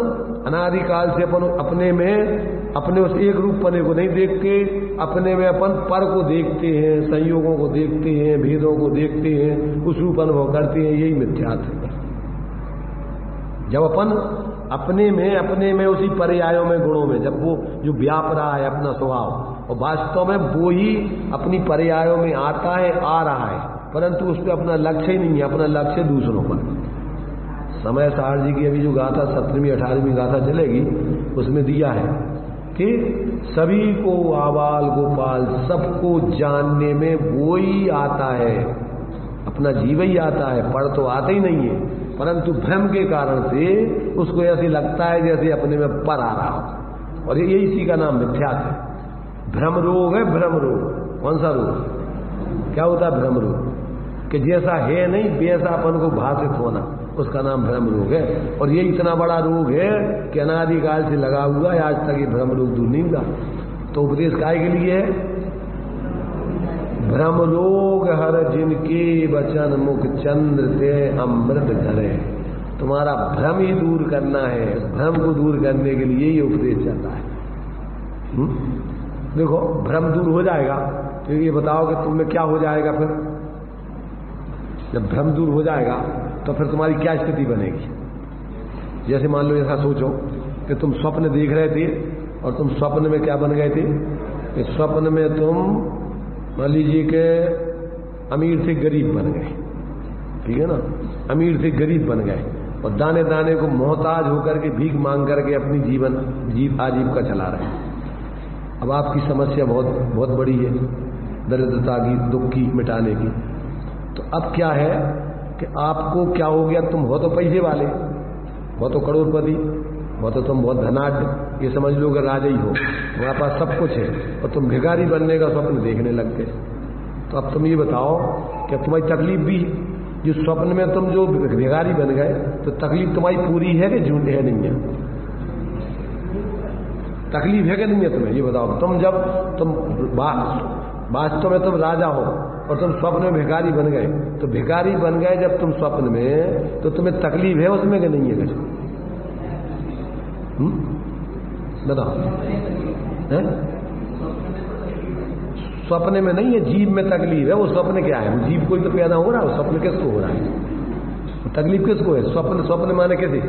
अनादिकाल से अपन अपने में अपने उस एक रूप पने को नहीं देखते, अपने में अपन पर को देखते हैं, संयोगों को देखते हैं, भेदों को देखते हैं, उस रूप अनुभव करते हैं, यही मिथ्यात्व है। जब अपन अपने में उसी पर्यायों में गुणों में जब वो जो व्याप रहा है अपना स्वभाव, और वास्तव में वो ही अपनी पर्यायों में आता है, आ रहा है, परंतु उस पर अपना लक्ष्य ही नहीं है, अपना लक्ष्य दूसरों पर। समय सार जी की अभी जो गाथा 17वीं 18वीं गाथा चलेगी उसमें दिया है कि सभी को आबाल गोपाल सबको जानने में वो ही आता है, अपना जीव ही आता है, पढ़ तो आता ही नहीं है, परंतु भ्रम के कारण से उसको ऐसे लगता है जैसे अपने में पर आ रहा हो, और ये इसी का नाम मिथ्यात्व है। भ्रम रोग है, भ्रम रोग। कौन सा रोग? क्या होता है भ्रम रोग? कि जैसा है नहीं वैसा अपन को भाषित होना, उसका नाम भ्रम रोग है। और ये इतना बड़ा रोग है कि अनादिकाल से लगा हुआ है, आज तक ये भ्रम रोग दूर नहीं हुआ। तो उपदेश काय के लिए है? भ्रम रोग हर जिनके वचन मुख चंद्र ते अमृत धरे। तुम्हारा भ्रम ही दूर करना है, भ्रम को दूर करने के लिए ये उपदेश चलता है। देखो भ्रम दूर हो जाएगा तो ये बताओ कि तुम्हें क्या हो जाएगा फिर? जब भ्रम दूर हो जाएगा तो फिर तुम्हारी क्या स्थिति बनेगी? जैसे मान लो ऐसा सोचो कि तुम स्वप्न देख रहे थे और तुम स्वप्न में क्या बन गए थे कि स्वप्न में तुम मान लीजिए कि अमीर से गरीब बन गए, ठीक है ना, अमीर से गरीब बन गए और दाने दाने को मोहताज होकर के भीख मांग करके अपनी आजीविका चला रहे हैं। अब आपकी समस्या बहुत बहुत बड़ी है, दरिद्रता की, दुख की, मिटाने की। तो अब क्या है कि आपको क्या हो गया, तुम हो तो पैसे वाले, हो तो करोड़पति, हो तो तुम बहुत धनाढ्य, ये समझ लो कि राजा ही हो, तुम्हारे पास सब कुछ है और तुम भिखारी बनने का स्वप्न देखने लग गए। तो अब तुम ये बताओ कि तुम्हारी तकलीफ भी, जो स्वप्न में तुम जो भिखारी बन गए, तो तकलीफ तुम्हारी पूरी है कि झूठ है? नहीं है। तकलीफ है कि नहीं है तुम्हें? ये बताओ। तुम जब तुम वास्तव में तुम राजा हो और तुम स्वप्न में भिखारी बन गए, तो भिखारी बन गए जब तुम स्वप्न में, तो तुम्हें तकलीफ है उसमें कि नहीं है कुछ? बताओ। स्वप्न में नहीं है, जीव में तकलीफ है। वो स्वप्न क्या है? वो जीव कोई तो पैदा हो रहा है, स्वप्न किसको हो रहा है? तकलीफ किसको है? स्वप्न माने कैसे?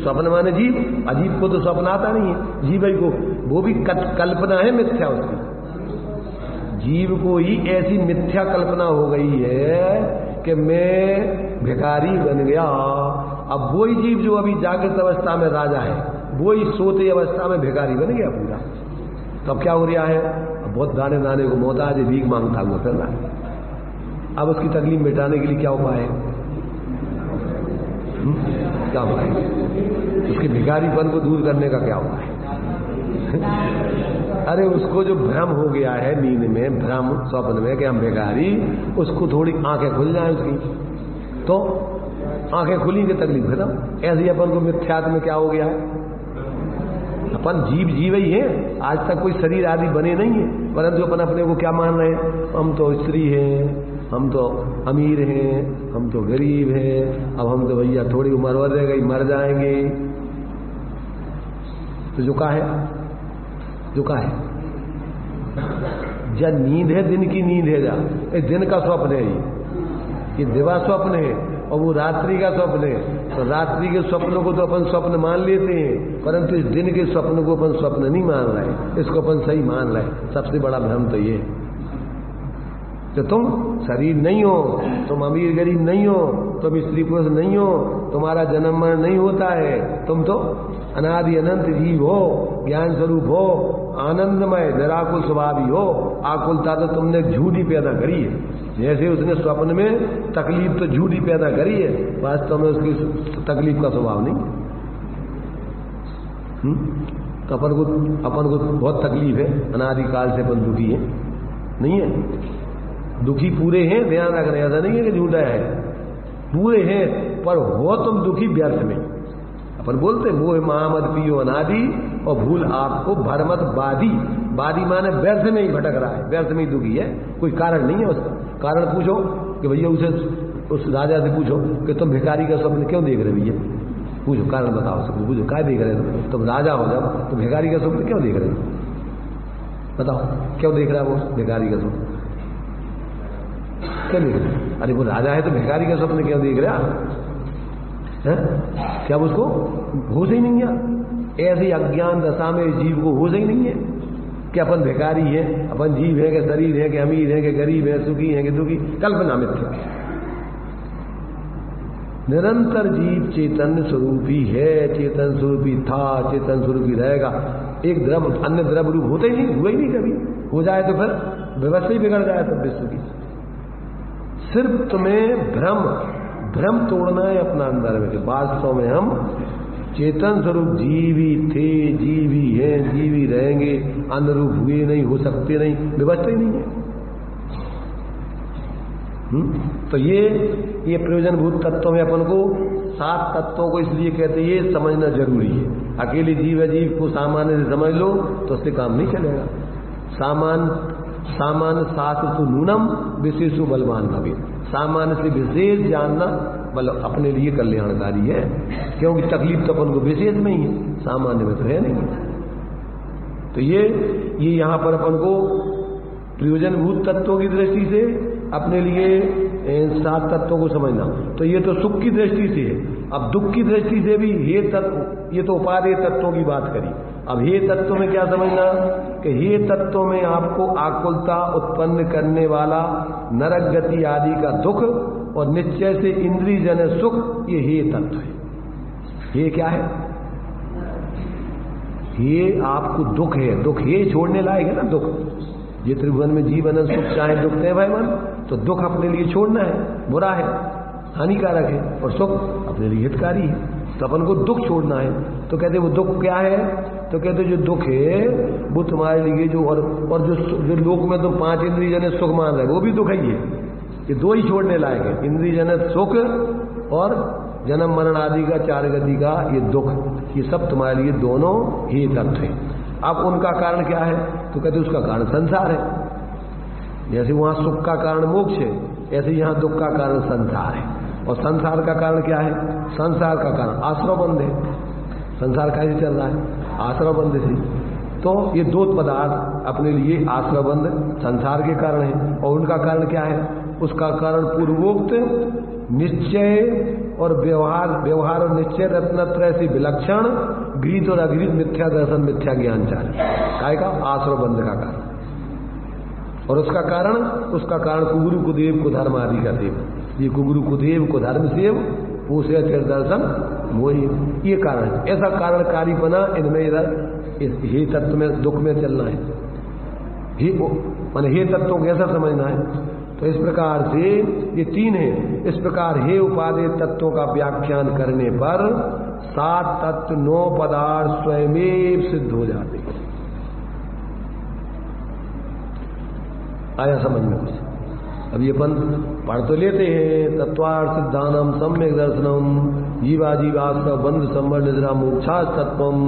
स्वप्न माने जीव, अजीब को तो स्वप्न आता नहीं है, जीव ही को, वो भी कल्पना है, मिथ्या उसकी। जीव को ही ऐसी मिथ्या कल्पना हो गई है कि मैं भिखारी बन गया। अब वही जीव जो अभी जागृत अवस्था में राजा है, वही सोते अवस्था में भिखारी बन गया पूरा। तो अब क्या हो रहा है? अब बहुत दाने दाने को मोहताज है, भीख मांगता हुआ फिर रहा है। अब उसकी तकलीफ मिटाने के लिए क्या उपाय है? क्या उपाय है? उसके भिखारीपन को दूर करने का क्या उपाय है? अरे उसको जो भ्रम हो गया है नींद में, भ्रम स्वप्न में कि हम भिखारी, उसको थोड़ी आंखें खुल जाए उसकी, तो आंखें खुली की तकलीफ खत्म। ऐसे ही अपन को मिथ्यात्व में क्या हो गया है? अपन जीव ही है, आज तक कोई शरीर आदि बने नहीं है, परंतु अपन अपने को क्या मान रहे हैं? हम तो स्त्री हैं, हम तो अमीर हैं, हम तो गरीब हैं, अब हम तो भैया थोड़ी उम्र और रह गई, मर जाएंगे। तो जो का है, जो का है, जब नींद है, दिन की नींद है, जा दिन का स्वप्न है, ये दिवा स्वप्न है और वो रात्रि का स्वप्न है। तो रात्रि के स्वप्नों को तो अपन स्वप्न मान लेते हैं, परंतु इस दिन के स्वप्न को अपन स्वप्न नहीं मान रहे, इसको अपन सही मान रहे। सबसे बड़ा भ्रम तो ये कि तुम शरीर नहीं हो, तुम अमीर गरीब नहीं हो, तुम स्त्री पुरुष नहीं हो, तुम्हारा जन्म मरण नहीं होता है, तुम तो अनादि अनंत जीव हो, ज्ञान स्वरूप हो, आनंदमय निराकुल स्वभावी हो। आकुलता तो तुमने झूठी पैदा करी है, जैसे उसने स्वप्न में तकलीफ तो झूठी पैदा करी है, वास्तव में उसकी तकलीफ का स्वभाव नहीं है। तो अपन को बहुत तकलीफ है, अनादिकाल से अपन दुखी है, नहीं है? दुखी पूरे हैं, ध्यान रखना, ऐसा नहीं है कि झूठा है, पूरे हैं, पर हो तुम दुखी व्यर्थ में। अपन बोलते मोह महामद पियो अनादि और भूल आपको भरमत बादी। बादी माने व्यर्थ में ही भटक रहा है, व्यर्थ में ही दुखी है, कोई कारण नहीं है उसका। कारण पूछो कि भैया उस राजा से पूछो कि तुम भिखारी का स्वप्न क्यों देख रहे भैया, पूछो कारण बताओ सबको, पूछो क्या देख रहे हो तुम राजा हो जब, तो भिखारी का स्वप्न क्यों देख रहे हो? बताओ क्यों देख रहा है वो भिखारी का स्वप्न, क्या देख रहे? अरे वो राजा है तो भिखारी का स्वप्न क्यों देख रहा है? क्या उसको होश ही नहीं है? ऐसी अज्ञान दशा में जीव को होश ही नहीं है कि अपन भिखारी है, अपन जीव है कि शरीर है कि अमीर है कि गरीब है, सुखी है कि दुखी, कल्पना मिथ्या। निरंतर जीव चेतन स्वरूपी है, चेतन स्वरूपी था, चेतन स्वरूपी रहेगा। एक द्रव्य अन्य द्रव्य रूप होता ही नहीं, हुआ ही नहीं कभी। हो जाए तो फिर व्यवस्था ही बिगड़ जाए तब विश्व की। सिर्फ तुम्हें भ्रम तोड़ना है अपना अंदर में कि वास्तव में हम चेतन स्वरूप जीवी थे, जीवी हैं, जीवी रहेंगे, अनुरूप हुए नहीं, हो सकते नहीं, व्यवस्था ही नहीं है। तो ये प्रयोजनभूत तत्वों में अपन को 7 तत्वों को इसलिए कहते हैं, ये समझना जरूरी है। अकेले जीव अजीव को सामान्य से समझ लो तो उससे काम नहीं चलेगा। सामान्य शास्त्र तो नूनम विशेषो बलवान भवे। सामान्य से विशेष जानना मतलब अपने लिए कल्याणकारी है, क्योंकि तकलीफ तो अपन को विशेष में ही है, सामान्य में तो है नहीं। तो ये ये यहाँ पर अपन को प्रयोजनभूत तत्वों की दृष्टि से अपने लिए 7 तत्वों को समझना, तो ये तो सुख की दृष्टि से है। अब दुख की दृष्टि से भी हे तत्व, ये तो उपादेय तत्वों की बात करी। अब हे तत्व में क्या समझना कि हे तत्वों में आपको आकुलता उत्पन्न करने वाला नरक गति आदि का दुख और निश्चय से इंद्रिय जन सुख, ये हे तत्व है। ये क्या है? ये आपको दुख है, दुख ये छोड़ने लायक है ना दुख। ये त्रिभुवन में जीवन सुख चाहे दुख है भाई मन, तो दुख अपने लिए छोड़ना है, बुरा है, हानिकारक है, और सुख अपने लिए हितकारी है, तो अपन को दुख छोड़ना है। तो कहते वो दुख क्या है? तो कहते जो दुख है वो तुम्हारे लिए जो और जो लोक में तुम 5 इंद्रिय जनित सुख मान रहे वो भी दुख ही है। ये 2 ही छोड़ने लायक है, इंद्रिय जनित सुख और जन्म मरण आदि का 4 गति का ये दुख, ये सब तुम्हारे लिए दोनों ही तत्व है। अब उनका कारण क्या है? तो कहते उसका कारण संसार है। जैसे वहां सुख का कारण मोक्ष है, ऐसे यहां दुख का कारण संसार है। और संसार का कारण क्या है? संसार का कारण आश्रव बंध है। संसार कैसे चल रहा है? आश्रव बंध से। तो ये 2 पदार्थ अपने लिए आश्रव बंध संसार के कारण है। और उनका कारण क्या है? उसका कारण पूर्वोक्त निश्चय और व्यवहार और निश्चय रत्नत्रय से विलक्षण गृहीत और अगृहीत मिथ्या दर्शन मिथ्या ज्ञान चाहिए। काय का? आश्रव बंध का कारण। और उसका कारण कुगुरु कुदेव कुधर्म आदि का सेव। ये कुगुरु कुदेव कुधर्म सेव पूसे चिर दर्शन वही, ये कारण है। ऐसा कारणकारी बना इनमें इधर हे तत्व में दुख में चलना है। हे तत्वों को कैसा समझना है? तो इस प्रकार से ये 3 है। इस प्रकार हे उपादेय तत्वों का व्याख्यान करने पर 7 तत्व 9 पदार्थ स्वयमेव सिद्ध हो जाते हैं। आया समझ में कुछ? अब ये अपन पढ़ तो लेते हैं, तत्वार्थ सिद्धानम सम्यक दर्शनम जीवाजीवास्तव बंध संबंध निद्रा मोक्षा तत्वम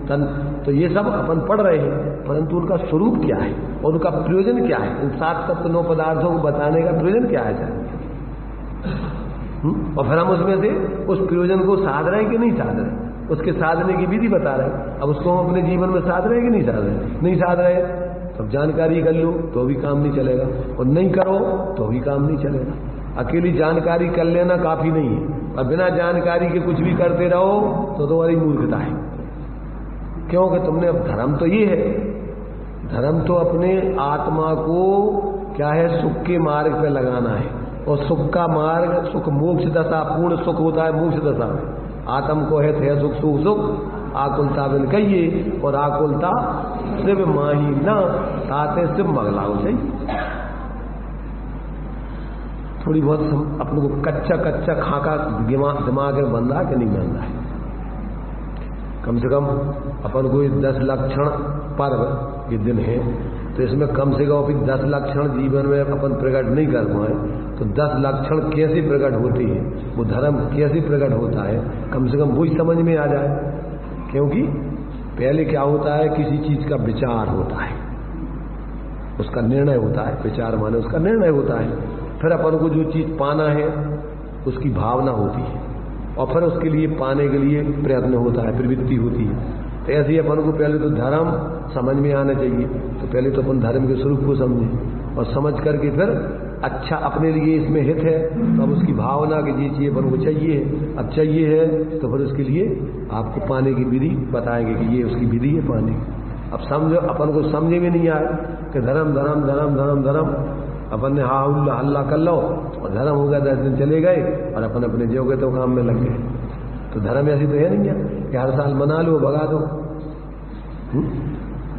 तन, तो ये सब अपन पढ़ रहे हैं, परंतु उनका स्वरूप क्या है और उनका प्रयोजन क्या है? इन 7 तत्व 9 पदार्थों को बताने का प्रयोजन क्या है? और फिर हम उसमें से उस प्रयोजन को साध रहे हैं कि नहीं साध रहे, उसके साधने की विधि बता रहे हैं। अब उसको हम अपने जीवन में साध रहे हैं कि नहीं साध रहे? नहीं साध रहे, तब जानकारी कर लो तो भी काम नहीं चलेगा, और नहीं करो तो भी काम नहीं चलेगा। अकेली जानकारी कर लेना काफी नहीं है, और बिना जानकारी के कुछ भी करते रहो तो तुम्हारी मूर्खता है। क्योंकि तुमने धर्म तो ये है, धर्म तो अपने आत्मा को क्या है? सुख के मार्ग पे लगाना है। और सुख का मार्ग सुख मोक्ष दशा, पूर्ण सुख होता है मोक्ष दशा में। आत्म को है सुख सुख सुख आकुलता बिन कहिए, और आकुलता सिर्फ माही न ताते सिर्फ मगलाओ चाहिए। थोड़ी बहुत अपने को कच्चा खाका दिमाग में बंधा कि नहीं बंधा है। कम से कम अपन को 10 लक्षण पर्व ये दिन है, तो इसमें कम से कम अभी 10 लक्षण जीवन में अपन प्रकट नहीं कर पाए, तो 10 लक्षण कैसे प्रकट होती है, वो धर्म कैसे प्रकट होता है, कम से कम वही समझ में आ जाए। क्योंकि पहले क्या होता है? किसी चीज का विचार होता है, उसका निर्णय होता है। विचार माने उसका निर्णय होता है। फिर अपन को जो चीज पाना है उसकी भावना होती है, और फिर उसके लिए पाने के लिए प्रयत्न होता है, प्रवृत्ति होती है। तो ऐसे ही अपन को पहले तो धर्म समझ में आना चाहिए। तो पहले तो अपन धर्म के स्वरूप को समझें, और समझ करके फिर अच्छा अपने लिए इसमें हित है तो अब उसकी भावना की ये चीज अपन को चाहिए, अब चाहिए है तो फिर उसके लिए आपको पाने की विधि बताएंगे कि ये उसकी विधि है पाने की। अब समझो अपन को समझे में नहीं आए कि धर्म धर्म धर्म धर्म धर्म, अपन ने हा हुल्ला हल्ला कर लो और धर्म हो गया, 10 दिन चले गए और अपन अपने जो तो काम में लग गए। तो धर्म ऐसी तो है नहीं है कि हर साल मना लो भगा दो,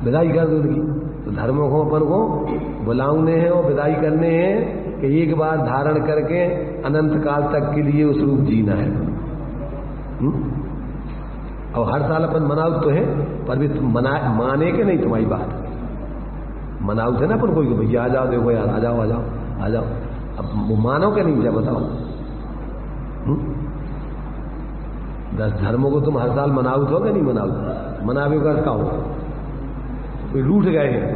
विदाई कर दो उनकी। तो धर्म को अपन को बुलाने हैं और विदाई करने हैं कि एक बार धारण करके अनंत काल तक के लिए उस रूप जीना है। और हर साल अपन मनाओ तो है, पर भी तुम माने के नहीं तुम्हारी बात। मनाओ थे ना अपन कोई भैया आ जाओ, देखो यार आ जाओ आ जाओ आ जाओ, अब वो मानो के नहीं, क्या बताओ? 10 धर्मों को तुम हर साल मनाओ तो कि नहीं मनाओ? मनावे करता हो, कोई रूठ गए हैं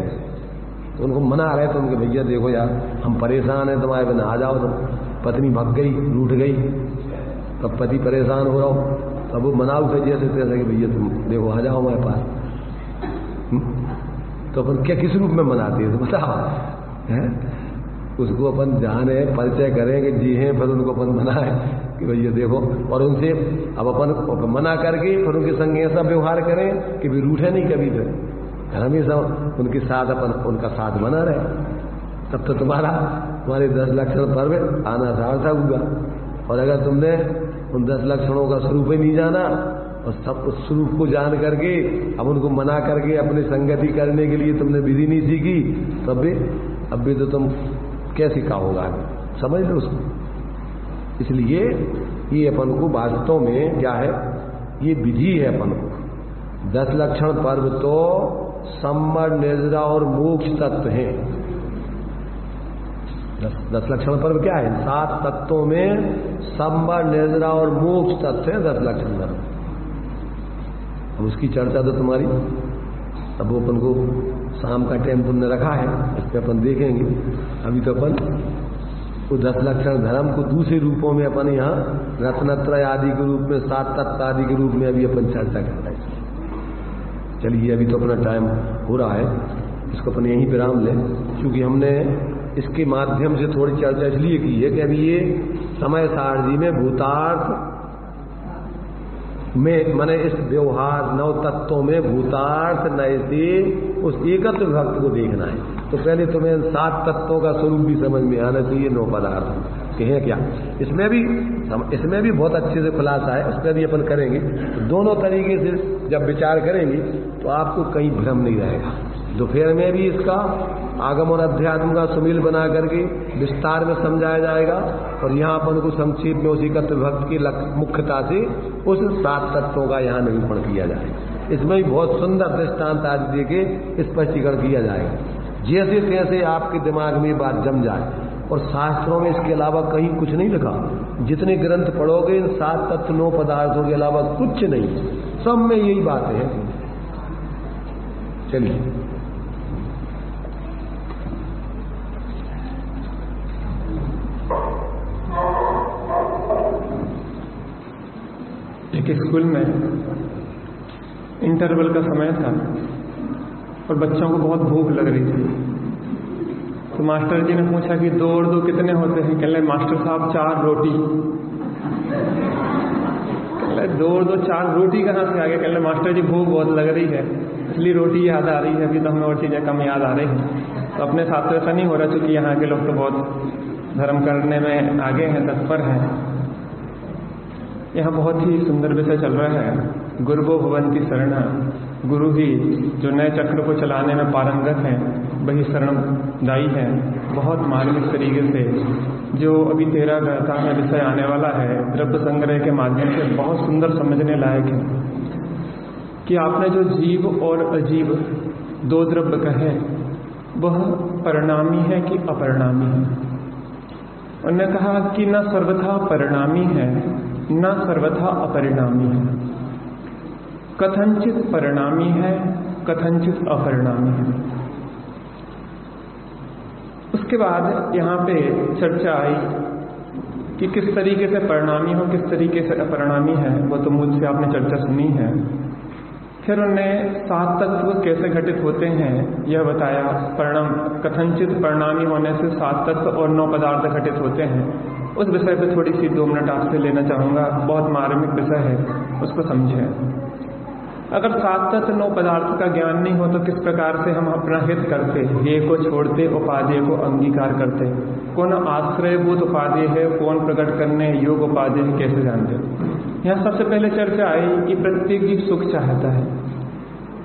तो उनको मना रहे तो उनके भैया देखो यार हम परेशान हैं तुम्हारे बिना, आ जाओ। तुम पत्नी भग गई, रूठ गई, तब पति परेशान हो रहा हो, तब वो मनाओ थे जैसे तैसे कि भैया तुम देखो आ जाओ हमारे पास। तो अपन क्या किस रूप में मनाते हैं तो बताओ है? उसको अपन जाने परिचय करें कि जी हैं, फिर उनको अपन मनाएं कि भैया देखो, और उनसे अब अपन मना करके फिर उनके संग ऐसा व्यवहार करें कि भी रूठे नहीं कभी, फिर हमेशा उनके साथ अपन उनका साथ बना रहे, तब तो तुम्हारे 10 लक्षण पर्व आना सार्थक होगा। और अगर तुमने उन 10 लक्षणों का स्वरूप ही नहीं जाना और सब उस स्वरूप को जान करके अब उनको मना करके अपनी संगति करने के लिए तुमने विधि नहीं सीखी, तब भी अब भी तो तुम कैसे कहोगा, समझ लो उसको। इसलिए ये अपन को वास्तव में क्या है, ये विधि है अपन को। 10 लक्षण पर्व तो संवर, निर्जरा और मोक्ष तत्व हैं। 10 लक्षण पर्व क्या है? 7 तत्वों में संवर, निर्जरा और मोक्ष तत्व है 10 लक्षण पर्व। अब उसकी चर्चा तो तुम्हारी अब वो अपन को शाम का टाइम तुमने रखा है, इस पर अपन देखेंगे। अभी तो अपन वो 10 लक्षण धर्म को दूसरे रूपों में अपन यहाँ रत्नत्रय आदि के रूप में, 7 तत्व आदि के रूप में अभी अपन चर्चा कर रहे हैं। चलिए अभी तो अपना टाइम हो रहा है, इसको अपन यहीं विराम लें, क्योंकि हमने इसके माध्यम से थोड़ी चर्चा इसलिए की है कि अभी ये समय सारणी में भूतार्थ में माने इस व्यवहार 9 तत्वों में भूतार्थ नए से उस एकत्व भक्त को देखना है। तो पहले तुम्हें 7 तत्वों का स्वरूप भी समझ में आना चाहिए, 9 पदार्थ के हैं क्या। इसमें भी बहुत अच्छे से खुलासा है, इसमें भी अपन करेंगे। तो दोनों तरीके से जब विचार करेंगे तो आपको कहीं भ्रम नहीं रहेगा। दोपहर में भी इसका आगम और अध्यात्म का सुमेल बना करके विस्तार में समझाया जाएगा, और यहाँ अपन को संक्षेप में उसी तत्व भक्त की मुख्यता से उस 7 तत्वों का यहाँ निरूपण किया जाएगा। इसमें भी बहुत सुंदर दृष्टांत आदि देके स्पष्टीकरण किया जाएगा, जैसे तैसे आपके दिमाग में बात जम जाए। और शास्त्रों में इसके अलावा कहीं कुछ नहीं लिखा। जितने ग्रंथ पढ़ोगे इन 7 तत्व 9 पदार्थों के अलावा कुछ नहीं, सब में यही बातें हैं। चलिए एक स्कूल में इंटरवल का समय था और बच्चों को बहुत भूख लग रही थी। तो मास्टर जी ने पूछा कि 2 और 2 कितने होते हैं? कह रहे मास्टर साहब 4 रोटी। कह रहे 2 और 2 4 रोटी कहाँ से आ गए? कह रहे मास्टर जी भूख बहुत लग रही है इसलिए रोटी याद आ रही है, अभी तो हमें और चीज़ें कम याद आ रही हैं। तो अपने साथ तो ऐसा नहीं हो रहा, क्योंकि यहाँ के लोग तो बहुत धर्म करने में आगे हैं, तत्पर हैं। यहाँ बहुत ही सुंदर विषय चल रहा है, गुरुवो भवन्ति शरणा। गुरु ही जो नए चक्र को चलाने में पारंगत हैं, वही शरणदायी है। बहुत मार्मिक तरीके से जो अभी 13 गाथा में विषय आने वाला है, द्रव्य संग्रह के माध्यम से बहुत सुंदर समझने लायक है कि आपने जो जीव और अजीव 2 द्रव्य कहे, वह परिणामी है कि अपरिणामी है। उन्होंने कहा कि न सर्वथा परिणामी है न सर्वथा अपरिणामी है, कथनचित परिणामी है कथनचित अपरिणामी है। उसके बाद यहाँ पे चर्चा आई कि किस तरीके से परिणामी हो, किस तरीके से अपरिणामी है, वो तो मुझसे आपने चर्चा सुनी है। फिर उन्होंने 7 तत्व कैसे घटित होते हैं यह बताया। कथनचित परिणामी होने से 7 तत्व और 9 पदार्थ घटित होते हैं। उस विषय पे थोड़ी सी 2 मिनट आपसे लेना चाहूँगा, बहुत मार्मिक विषय है, उसको समझें। अगर 7 तत्व 9 पदार्थ का ज्ञान नहीं हो तो किस प्रकार से हम अपना हित करते, ये को छोड़ते, उपादेय को अंगीकार करते, कौन आश्रयभूत उपादेय है, कौन प्रकट करने योग उपादेय है, कैसे जानते। यहाँ सबसे पहले चर्चा आई कि प्रत्येक जीव सुख चाहता है,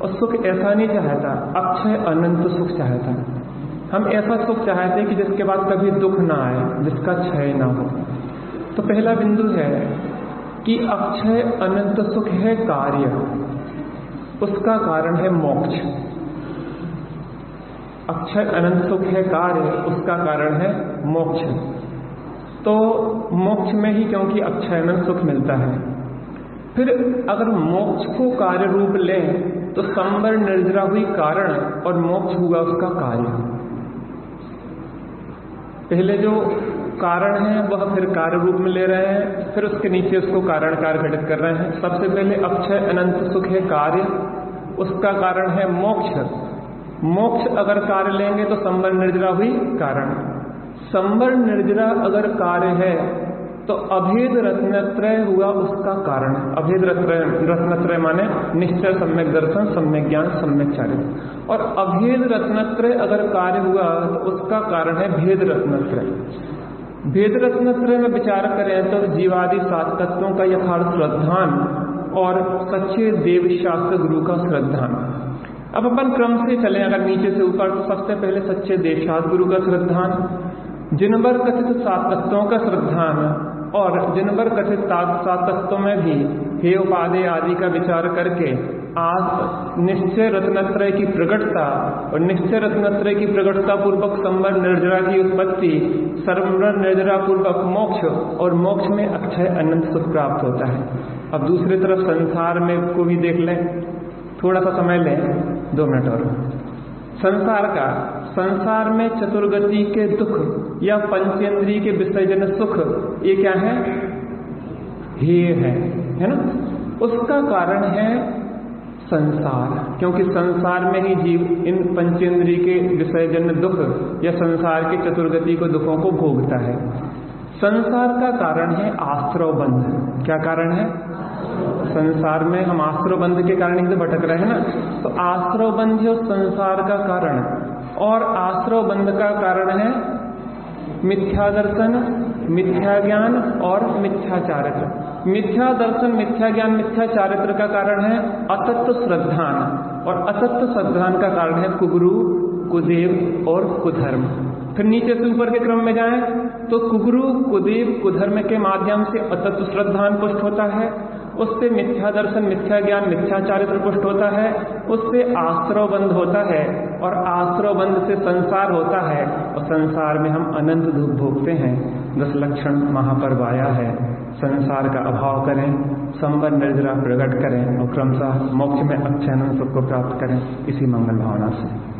और सुख ऐसा नहीं चाहता, अक्षय अनंत सुख चाहता है। हम ऐसा सुख चाहते हैं कि जिसके बाद कभी दुख ना आए, जिसका क्षय ना हो। तो पहला बिंदु है कि अक्षय अनंत सुख है कार्य, उसका कारण है मोक्ष। अक्षय अनंत सुख है कार्य, उसका कारण है मोक्ष। तो मोक्ष में ही क्योंकि अक्षय अनंत सुख मिलता है। फिर अगर मोक्ष को कार्य रूप लें तो संवर निर्जरा हुई कारण और मोक्ष हुआ उसका कार्य। पहले जो कारण है वह फिर कार्य रूप में ले रहे हैं, फिर उसके नीचे उसको कारण कार्य घटित कर रहे हैं। सबसे पहले अक्षय अनंत सुख है कार्य, उसका कारण है मोक्ष, मोक्ष अगर कार्य लेंगे तो संवर निर्जरा हुई कारण, संवर निर्जरा अगर कार्य है तो अभेद रत्नत्रय हुआ उसका कारण। अभेद रत्नत्रय माने निश्चय, सम्यक दर्शन, सम्यक ज्ञान, सम्यक चारित्र। और अभेद रत्नत्रय अगर कार्य हुआ तो उसका कारण है भेद रत्नत्रय। भेद रत्नत्रय में विचार करें तो जीवादि 7 तत्वों का यथार्थ श्रद्धान और सच्चे देव शास्त्र गुरु का श्रद्धान। अब अपन क्रम से चलें, अगर नीचे से ऊपर, तो सबसे पहले सच्चे देव शास्त्र गुरु का श्रद्धान, जिनवर कथित 7 तत्वों का श्रद्धान, और जिनवर कथित 7 तत्वों में भी हे उपादेय आदि का विचार करके आज निश्चय रत्नत्रय की प्रकटता और निश्चय रत्नत्रय की प्रकटता पूर्वक संवर निर्जरा की उत्पत्ति, संवर निर्जरा पूर्वक मोक्ष, और मोक्ष में अक्षय अनंत सुख प्राप्त होता है। अब दूसरी तरफ संसार में को भी देख लें, थोड़ा सा समय लें, 2 मिनट और। संसार में चतुर्गति के दुख या पंचेंद्रिय के विसर्जन सुख, ये क्या है? हेय है ना? उसका कारण है संसार, क्योंकि संसार में ही जीव इन पंचेंद्रिय के विसर्जन दुख या संसार के चतुर्गति को दुखों को भोगता है। संसार का कारण है आश्रव बंध। क्या कारण है? संसार में हम आश्रव बंध के कारण ही तो भटक रहे हैं ना। तो आश्रव बंध है संसार का कारण, और आश्रव बंध का कारण है मिथ्या दर्शन, मिथ्या ज्ञान और मिथ्या चारित्र। मिथ्या दर्शन, मिथ्या ज्ञान, मिथ्या चारित्र का कारण है अतत्व श्रद्धान, और अतत्व श्रद्धान का कारण है कुगुरु, कुदेव और कुधर्म। फिर नीचे से ऊपर के क्रम में जाएं तो कुगुरु, कुदेव, कुधर्म के माध्यम से अतत्व श्रद्धान पुष्ट होता है, उससे मिथ्या दर्शन, मिथ्या ज्ञान, मिथ्या चारित्र पुष्ट होता है, उससे आश्रव बंध होता है, और आश्रव बंध से संसार होता है, और संसार में हम अनंत दुख भोगते हैं। 10 लक्षण महापर्व आया है, संसार का अभाव करें, संवर निर्जरा प्रकट करें, और क्रमशः मोक्ष में अक्षय अनंत सुख को प्राप्त करें, इसी मंगल भावना से।